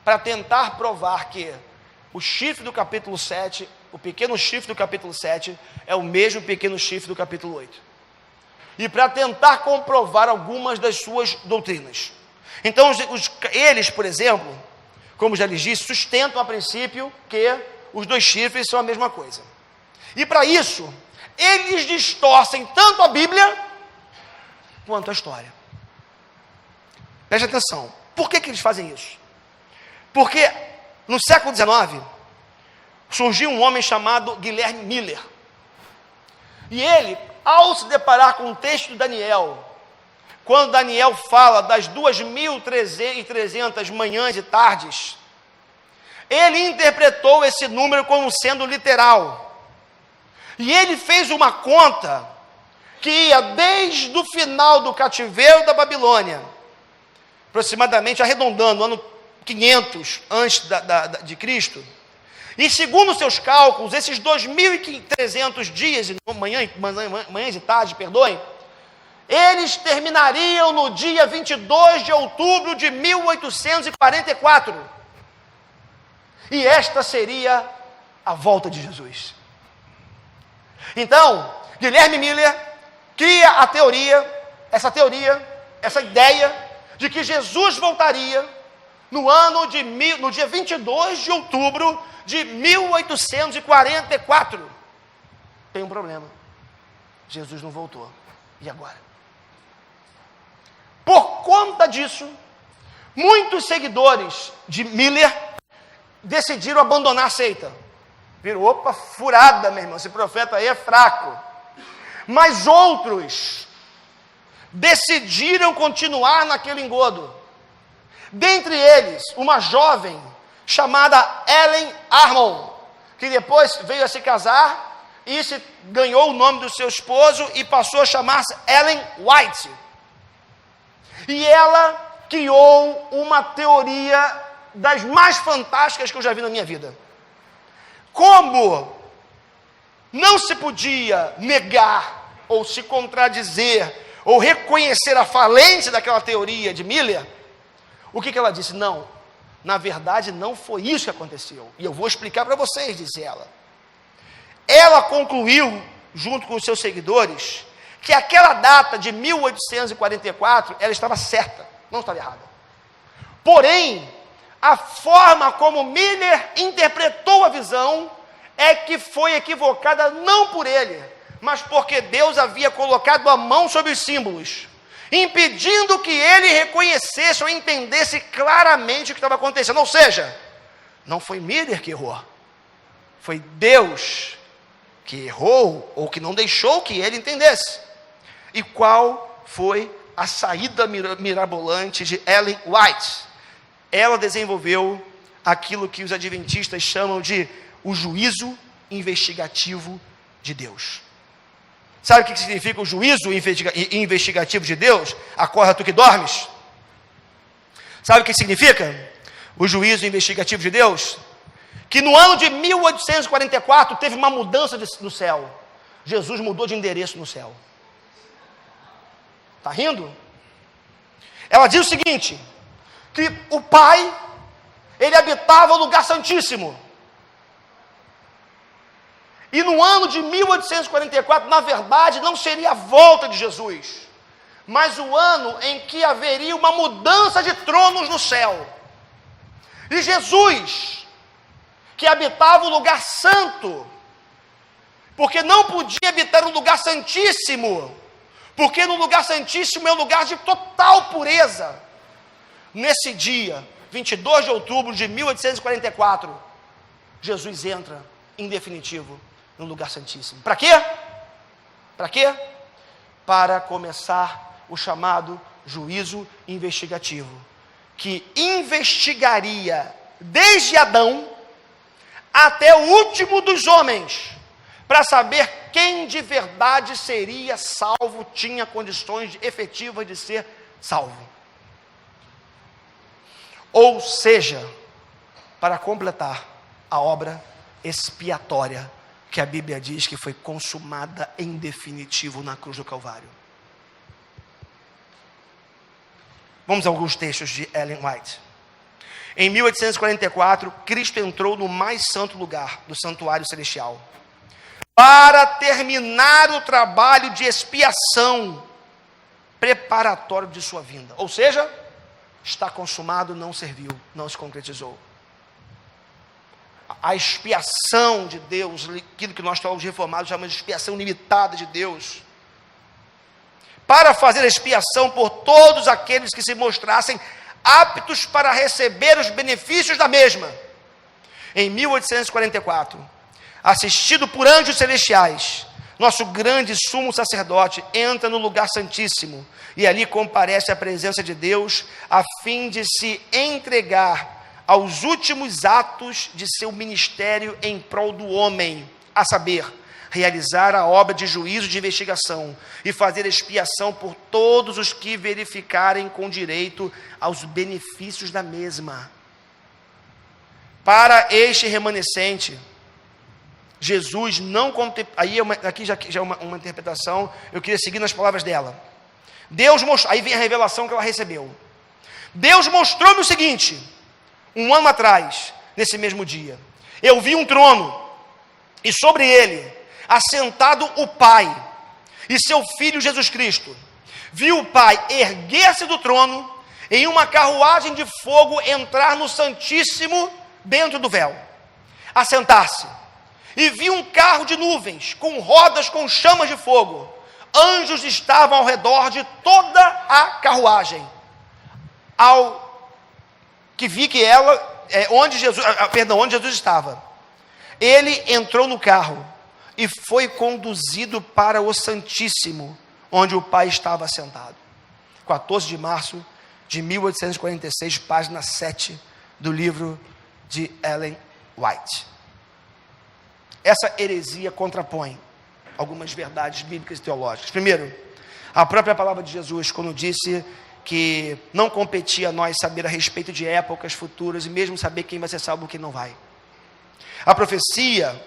para tentar provar que o chifre do capítulo 7, o pequeno chifre do capítulo 7, é o mesmo pequeno chifre do capítulo 8. E para tentar comprovar algumas das suas doutrinas. Então, eles, por exemplo, como já lhes disse, sustentam a princípio que os 2 chifres são a mesma coisa. E para isso, eles distorcem tanto a Bíblia quanto a história. Preste atenção. Por que eles fazem isso? Porque no século XIX, surgiu um homem chamado Guilherme Miller. E ele, ao se deparar com o texto de Daniel, quando Daniel fala das 2.300 manhãs e tardes, ele interpretou esse número como sendo literal. E ele fez uma conta que ia desde o final do cativeiro da Babilônia, aproximadamente, arredondando, ano 500 antes de Cristo. E segundo seus cálculos, esses 2.300 dias, manhãs e tardes, eles terminariam no dia 22 de outubro de 1844. E esta seria a volta de Jesus. Então, Guilherme Miller cria essa ideia de que Jesus voltaria no dia 22 de outubro de 1844. Tem um problema. Jesus não voltou. E agora? Por conta disso, muitos seguidores de Miller decidiram abandonar a seita. Viram, opa, furada, meu irmão, esse profeta aí é fraco. Mas outros decidiram continuar naquele engodo. Dentre eles, uma jovem chamada Ellen Armour, que depois veio a se casar e ganhou o nome do seu esposo e passou a chamar-se Ellen White. E ela criou uma teoria das mais fantásticas que eu já vi na minha vida. Como não se podia negar, ou se contradizer, ou reconhecer a falência daquela teoria de Miller, o que ela disse? Não, na verdade não foi isso que aconteceu. E eu vou explicar para vocês, disse ela. Ela concluiu, junto com os seus seguidores, que aquela data de 1844, ela estava certa, não estava errada. Porém, a forma como Miller interpretou a visão é que foi equivocada não por ele, mas porque Deus havia colocado a mão sobre os símbolos, impedindo que ele reconhecesse ou entendesse claramente o que estava acontecendo. Ou seja, não foi Miller que errou, foi Deus que errou, ou que não deixou que ele entendesse. E qual foi a saída mirabolante de Ellen White? Ela desenvolveu aquilo que os adventistas chamam de o juízo investigativo de Deus. Sabe o que significa o juízo investigativo de Deus? Acorda tu que dormes. Sabe o que significa o juízo investigativo de Deus? Que no ano de 1844 teve uma mudança no céu. Jesus mudou de endereço no céu. Está rindo? Ela diz o seguinte, que o Pai, ele habitava o lugar santíssimo. E no ano de 1844, na verdade, não seria a volta de Jesus, mas o ano em que haveria uma mudança de tronos no céu. E Jesus, que habitava o lugar santo, porque não podia habitar no lugar santíssimo, porque no lugar santíssimo é um lugar de total pureza. Nesse dia, 22 de outubro de 1844, Jesus entra, em definitivo, no lugar santíssimo. Para quê? Para quê? Para começar o chamado juízo investigativo, que investigaria desde Adão até o último dos homens, para saber quem de verdade seria salvo, tinha condições efetivas de ser salvo. Ou seja, para completar a obra expiatória que a Bíblia diz que foi consumada em definitivo na cruz do Calvário. Vamos a alguns textos de Ellen White. Em 1844, Cristo entrou no mais santo lugar do santuário celestial, para terminar o trabalho de expiação preparatório de sua vinda. Ou seja, está consumado, não serviu, não se concretizou. A expiação de Deus, aquilo que nós estamos reformados chamamos de expiação limitada de Deus, para fazer a expiação por todos aqueles que se mostrassem aptos para receber os benefícios da mesma. Em 1844, assistido por anjos celestiais, nosso grande sumo sacerdote entra no lugar santíssimo e ali comparece à presença de Deus a fim de se entregar aos últimos atos de seu ministério em prol do homem, a saber, realizar a obra de juízo de investigação e fazer expiação por todos os que verificarem com direito aos benefícios da mesma. Para este remanescente, Jesus não contemplou, aqui já é uma interpretação, eu queria seguir nas palavras dela. Deus mostrou, aí vem a revelação que ela recebeu. Deus mostrou-me o seguinte, um ano atrás, nesse mesmo dia, eu vi um trono, e sobre ele, assentado o Pai, e seu Filho Jesus Cristo. Vi o Pai erguer-se do trono, em uma carruagem de fogo entrar no Santíssimo, dentro do véu, assentar-se. E vi um carro de nuvens, com rodas com chamas de fogo. Anjos estavam ao redor de toda a carruagem. Ao que vi que onde Jesus estava, ele entrou no carro e foi conduzido para o Santíssimo, onde o Pai estava sentado. 14 de março de 1846, página 7 do livro de Ellen White. Essa heresia contrapõe algumas verdades bíblicas e teológicas. Primeiro, a própria palavra de Jesus, quando disse que não competia a nós saber a respeito de épocas futuras e mesmo saber quem vai ser salvo e quem não vai. A profecia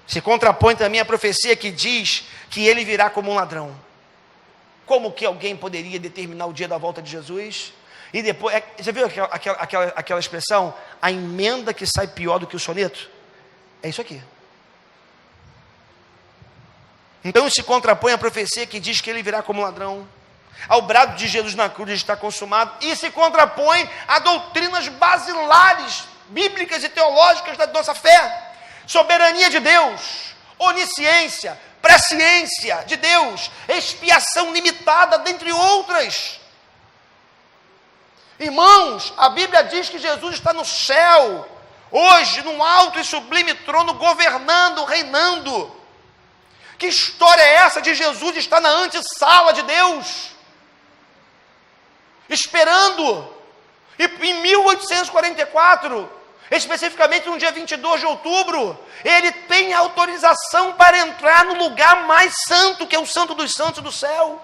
se contrapõe também à profecia que diz que ele virá como um ladrão. Como que alguém poderia determinar o dia da volta de Jesus? E depois, já viu aquela expressão? A emenda que sai pior do que o soneto? É isso aqui. Então se contrapõe à profecia que diz que ele virá como ladrão, ao brado de Jesus na cruz está consumado, e se contrapõe a doutrinas basilares, bíblicas e teológicas da nossa fé. Soberania de Deus, onisciência, presciência de Deus, expiação limitada, dentre outras. Irmãos, a Bíblia diz que Jesus está no céu, hoje, num alto e sublime trono, governando, reinando. Que história é essa de Jesus estar na antessala de Deus, esperando? E em 1844, especificamente no dia 22 de outubro, ele tem autorização para entrar no lugar mais santo, que é o Santo dos Santos do céu,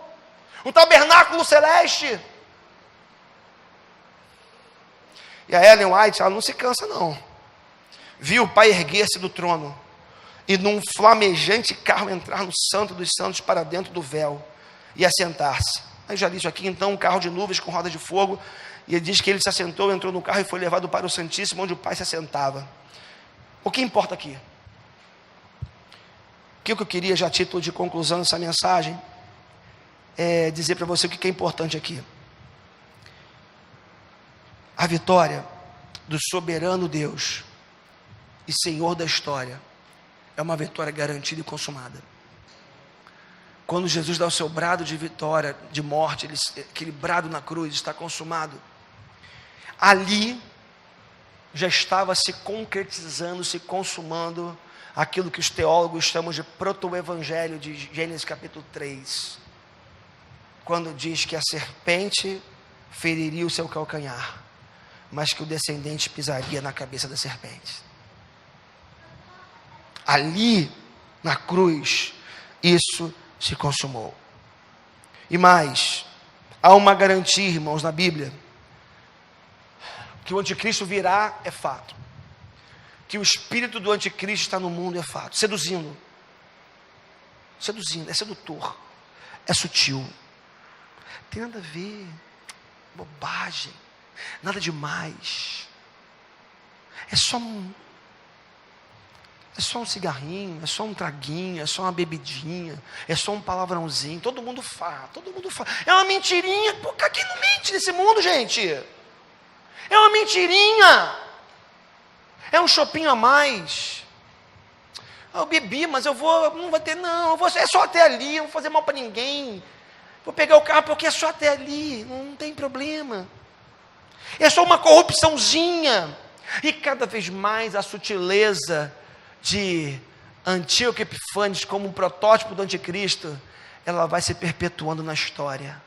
o tabernáculo celeste. E a Ellen White, ela não se cansa não. Viu o Pai erguer-se do trono e num flamejante carro entrar no Santo dos Santos para dentro do véu e assentar-se. Eu já li isso aqui. Então um carro de nuvens com roda de fogo, e ele diz que ele se assentou, entrou no carro e foi levado para o Santíssimo, onde o Pai se assentava. O que importa aqui? O que eu queria, já a título de conclusão dessa mensagem, é dizer para você o que é importante aqui. A vitória do soberano Deus e Senhor da história é uma vitória garantida e consumada. Quando Jesus dá o seu brado de vitória, de morte, aquele brado na cruz, está consumado, ali já estava se concretizando, se consumando aquilo que os teólogos chamam de proto-evangelho de Gênesis capítulo 3, quando diz que a serpente feriria o seu calcanhar, mas que o descendente pisaria na cabeça da serpente. Ali, na cruz, isso se consumou. E mais, há uma garantia, irmãos, na Bíblia, que o anticristo virá é fato, que o espírito do anticristo está no mundo é fato, seduzindo, é sedutor, é sutil, tem nada a ver, bobagem, nada demais, é só um cigarrinho, é só um traguinho, é só uma bebidinha, é só um palavrãozinho, todo mundo fala, é uma mentirinha. Pô, quem não mente nesse mundo, gente? É uma mentirinha, é um chopinho a mais. Eu bebi, mas não vai ter não, é só até ali, não vou fazer mal para ninguém, vou pegar o carro porque é só até ali, não tem problema, é só uma corrupçãozinha. E cada vez mais a sutileza de Antíoco Epifânes como um protótipo do anticristo, ela vai se perpetuando na história.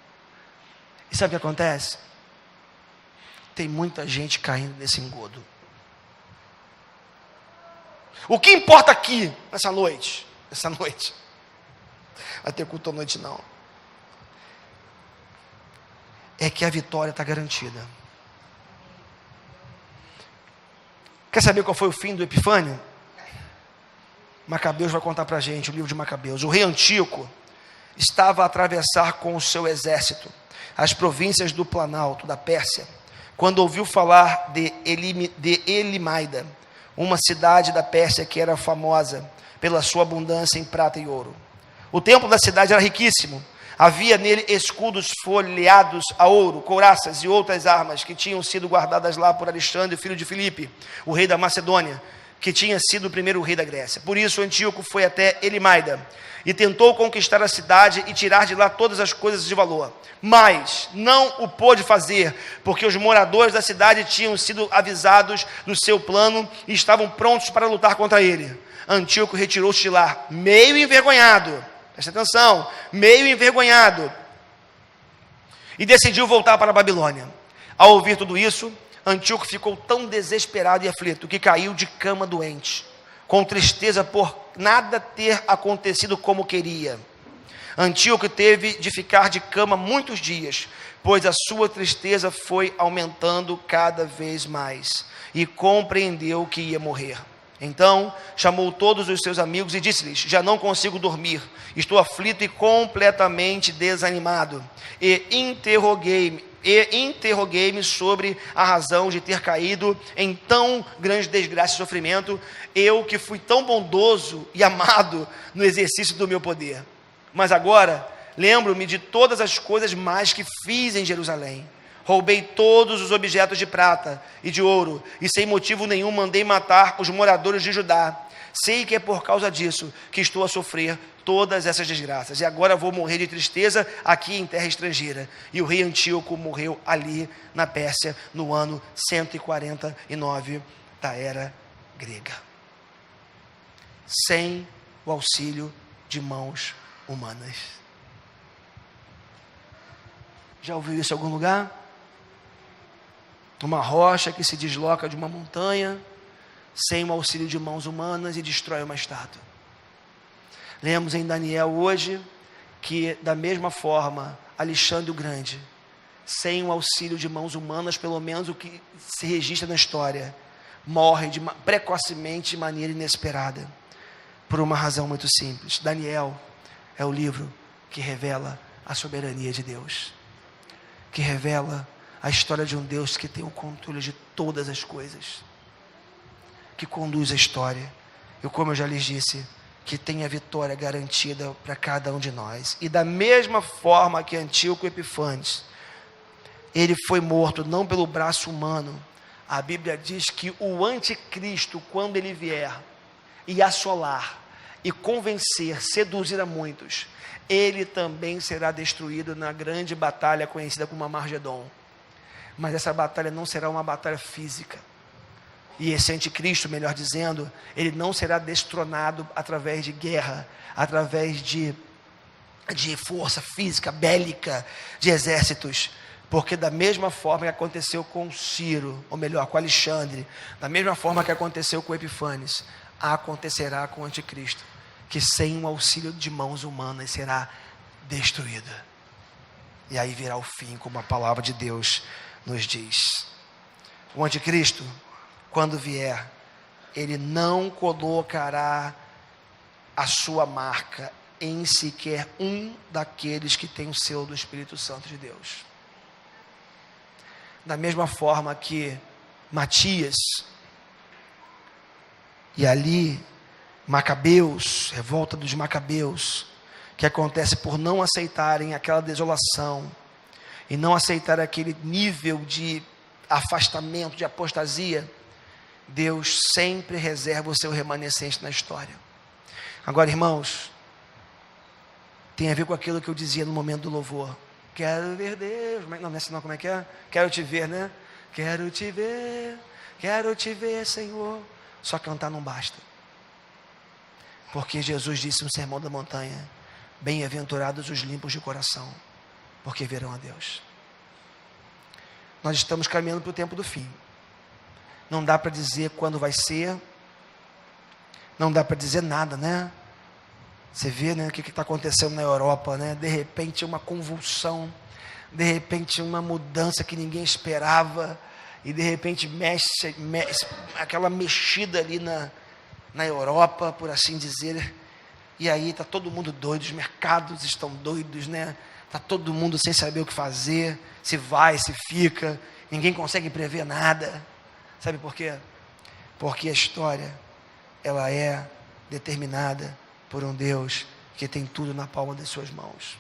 E sabe o que acontece? Tem muita gente caindo nesse engodo. O que importa aqui, essa noite, vai ter culto à noite não, é que a vitória está garantida. Quer saber qual foi o fim do Epifânio? Macabeus vai contar para a gente, o livro de Macabeus. O rei Antíoco estava a atravessar com o seu exército as províncias do Planalto, da Pérsia, quando ouviu falar de Elimaida, uma cidade da Pérsia que era famosa pela sua abundância em prata e ouro. O templo da cidade era riquíssimo, havia nele escudos folheados a ouro, couraças e outras armas que tinham sido guardadas lá por Alexandre, filho de Filipe, o rei da Macedônia, que tinha sido o primeiro rei da Grécia. Por isso Antíoco foi até Elimaida e tentou conquistar a cidade e tirar de lá todas as coisas de valor, mas não o pôde fazer, porque os moradores da cidade tinham sido avisados do seu plano e estavam prontos para lutar contra ele. Antíoco retirou-se de lá, meio envergonhado, presta atenção, meio envergonhado, e decidiu voltar para a Babilônia. Ao ouvir tudo isso, Antíoco ficou tão desesperado e aflito que caiu de cama doente, com tristeza por nada ter acontecido como queria. Antíoco teve de ficar de cama muitos dias, pois a sua tristeza foi aumentando cada vez mais, e compreendeu que ia morrer. Então chamou todos os seus amigos e disse-lhes: já não consigo dormir, estou aflito e completamente desanimado, e interroguei-me sobre a razão de ter caído em tão grande desgraça e sofrimento, eu que fui tão bondoso e amado no exercício do meu poder. Mas agora lembro-me de todas as coisas más que fiz em Jerusalém. Roubei todos os objetos de prata e de ouro, e sem motivo nenhum mandei matar os moradores de Judá. Sei que é por causa disso que estou a sofrer todas essas desgraças, e agora vou morrer de tristeza aqui em terra estrangeira. E o rei Antíoco morreu ali na Pérsia, no ano 149 da era grega, sem o auxílio de mãos humanas. Já ouviu isso em algum lugar? Uma rocha que se desloca de uma montanha, sem o auxílio de mãos humanas, e destrói uma estátua. Lemos em Daniel hoje que, da mesma forma, Alexandre o Grande, sem o auxílio de mãos humanas, pelo menos o que se registra na história, morre precocemente, de maneira inesperada, por uma razão muito simples. Daniel é o livro que revela a soberania de Deus, que revela a história de um Deus que tem o controle de todas as coisas, que conduz a história, e como eu já lhes disse, que tem a vitória garantida para cada um de nós. E da mesma forma que Antíoco Epifanes, ele foi morto não pelo braço humano, a Bíblia diz que o anticristo, quando ele vier e assolar, e convencer, seduzir a muitos, ele também será destruído na grande batalha conhecida como Armagedon. Mas essa batalha não será uma batalha física, e esse anticristo, melhor dizendo, ele não será destronado através de guerra, através de força física, bélica, de exércitos, porque da mesma forma que aconteceu com Ciro, ou melhor, com Alexandre, da mesma forma que aconteceu com Epifanes, acontecerá com o anticristo, que sem o auxílio de mãos humanas será destruída, e aí virá o fim, como a palavra de Deus nos diz. O anticristo, quando vier, ele não colocará a sua marca em sequer um daqueles que tem o selo do Espírito Santo de Deus. Da mesma forma que Matias, e ali Macabeus, revolta dos Macabeus, que acontece por não aceitarem aquela desolação, e não aceitar aquele nível de afastamento, de apostasia, Deus sempre reserva o seu remanescente na história. Agora, irmãos, tem a ver com aquilo que eu dizia no momento do louvor. Quero ver Deus. Não, não é assim não, como é que é? Quero te ver, né? Quero te ver, Senhor. Só cantar não basta. Porque Jesus disse no Sermão da Montanha: bem-aventurados os limpos de coração, porque verão a Deus. Nós estamos caminhando para o tempo do fim. Não dá para dizer quando vai ser, não dá para dizer nada, né? Você vê, né, o que está acontecendo na Europa, né? De repente uma convulsão, de repente uma mudança que ninguém esperava, e de repente mexe aquela mexida ali na Europa, por assim dizer, e aí está todo mundo doido, os mercados estão doidos, né? Está todo mundo sem saber o que fazer, se vai, se fica, ninguém consegue prever nada. Sabe por quê? Porque a história, ela é determinada por um Deus que tem tudo na palma das suas mãos.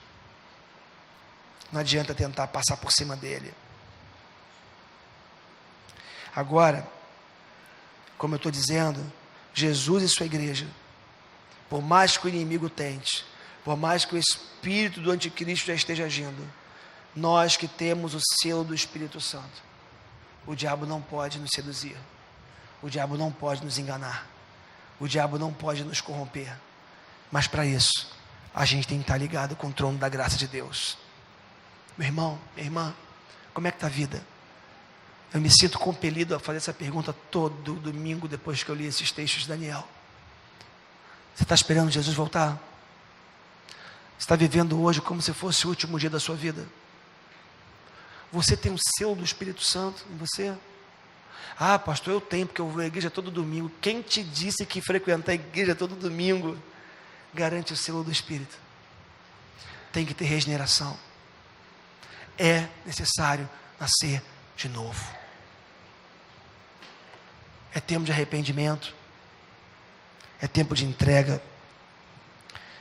Não adianta tentar passar por cima dele. Agora, como eu estou dizendo, Jesus e sua igreja, por mais que o inimigo tente, por mais que o espírito do anticristo já esteja agindo, nós que temos o selo do Espírito Santo, o diabo não pode nos seduzir, o diabo não pode nos enganar, o diabo não pode nos corromper. Mas para isso, a gente tem que estar ligado com o trono da graça de Deus. Meu irmão, minha irmã, como é que está a vida? Eu me sinto compelido a fazer essa pergunta todo domingo depois que eu li esses textos de Daniel. Você está esperando Jesus voltar? Você está vivendo hoje como se fosse o último dia da sua vida? Você tem um selo do Espírito Santo em você? Ah, pastor, eu tenho, porque eu vou à igreja todo domingo. Quem te disse que frequentar a igreja todo domingo garante o selo do Espírito? Tem que ter regeneração. É necessário nascer de novo. É tempo de arrependimento. É tempo de entrega.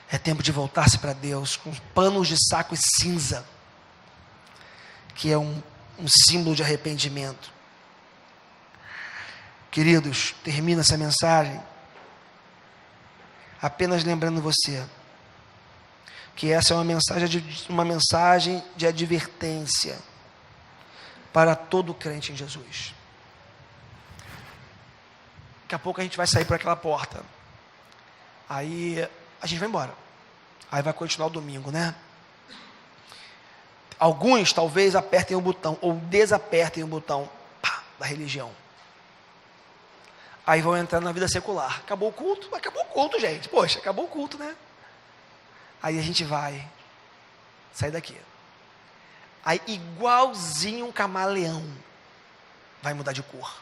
É tempo de voltar-se para Deus com panos de saco e cinza, que é um símbolo de arrependimento. Queridos, termina essa mensagem apenas lembrando você que essa é uma mensagem de advertência para todo crente em Jesus. Daqui a pouco a gente vai sair por aquela porta. Aí a gente vai embora. Aí vai continuar o domingo, né? Alguns talvez apertem o botão ou desapertem o botão da religião. Aí vão entrar na vida secular. Acabou o culto? Acabou o culto, gente. Poxa, acabou o culto, né? Aí a gente vai sair daqui. Aí igualzinho um camaleão vai mudar de cor.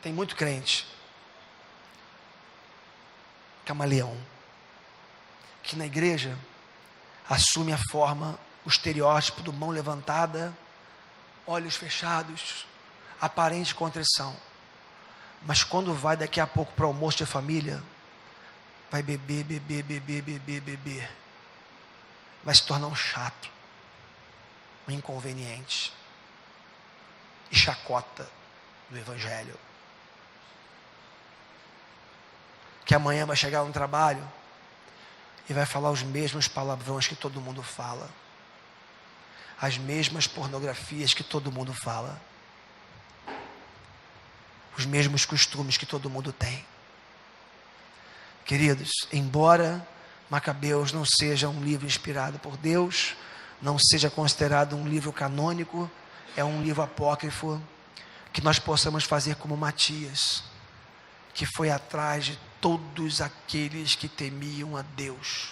Tem muito crente camaleão que na igreja assume a forma, o estereótipo do mão levantada, olhos fechados, aparente contrição, mas quando vai daqui a pouco para o almoço de família, vai beber, vai se tornar um chato, um inconveniente e chacota do evangelho, que amanhã vai chegar no trabalho e vai falar os mesmos palavrões que todo mundo fala, as mesmas pornografias que todo mundo fala, os mesmos costumes que todo mundo tem. Queridos, embora Macabeus não seja um livro inspirado por Deus, não seja considerado um livro canônico, é um livro apócrifo, que nós possamos fazer como Matias, que foi atrás de todos aqueles que temiam a Deus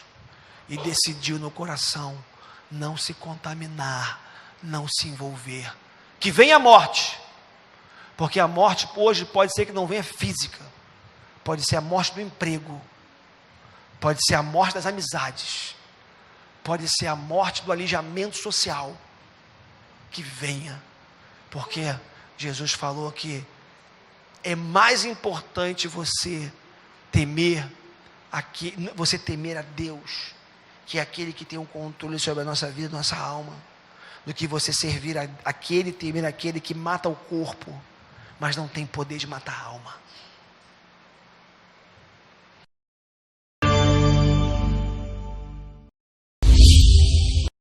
e decidiu no coração não se contaminar, não se envolver. Que venha a morte, porque a morte hoje pode ser que não venha física, pode ser a morte do emprego, pode ser a morte das amizades, pode ser a morte do alijamento social. Que venha, porque Jesus falou que é mais importante você temer a Deus, que é aquele que tem um controle sobre a nossa vida, nossa alma, do que você temer aquele que mata o corpo, mas não tem poder de matar a alma.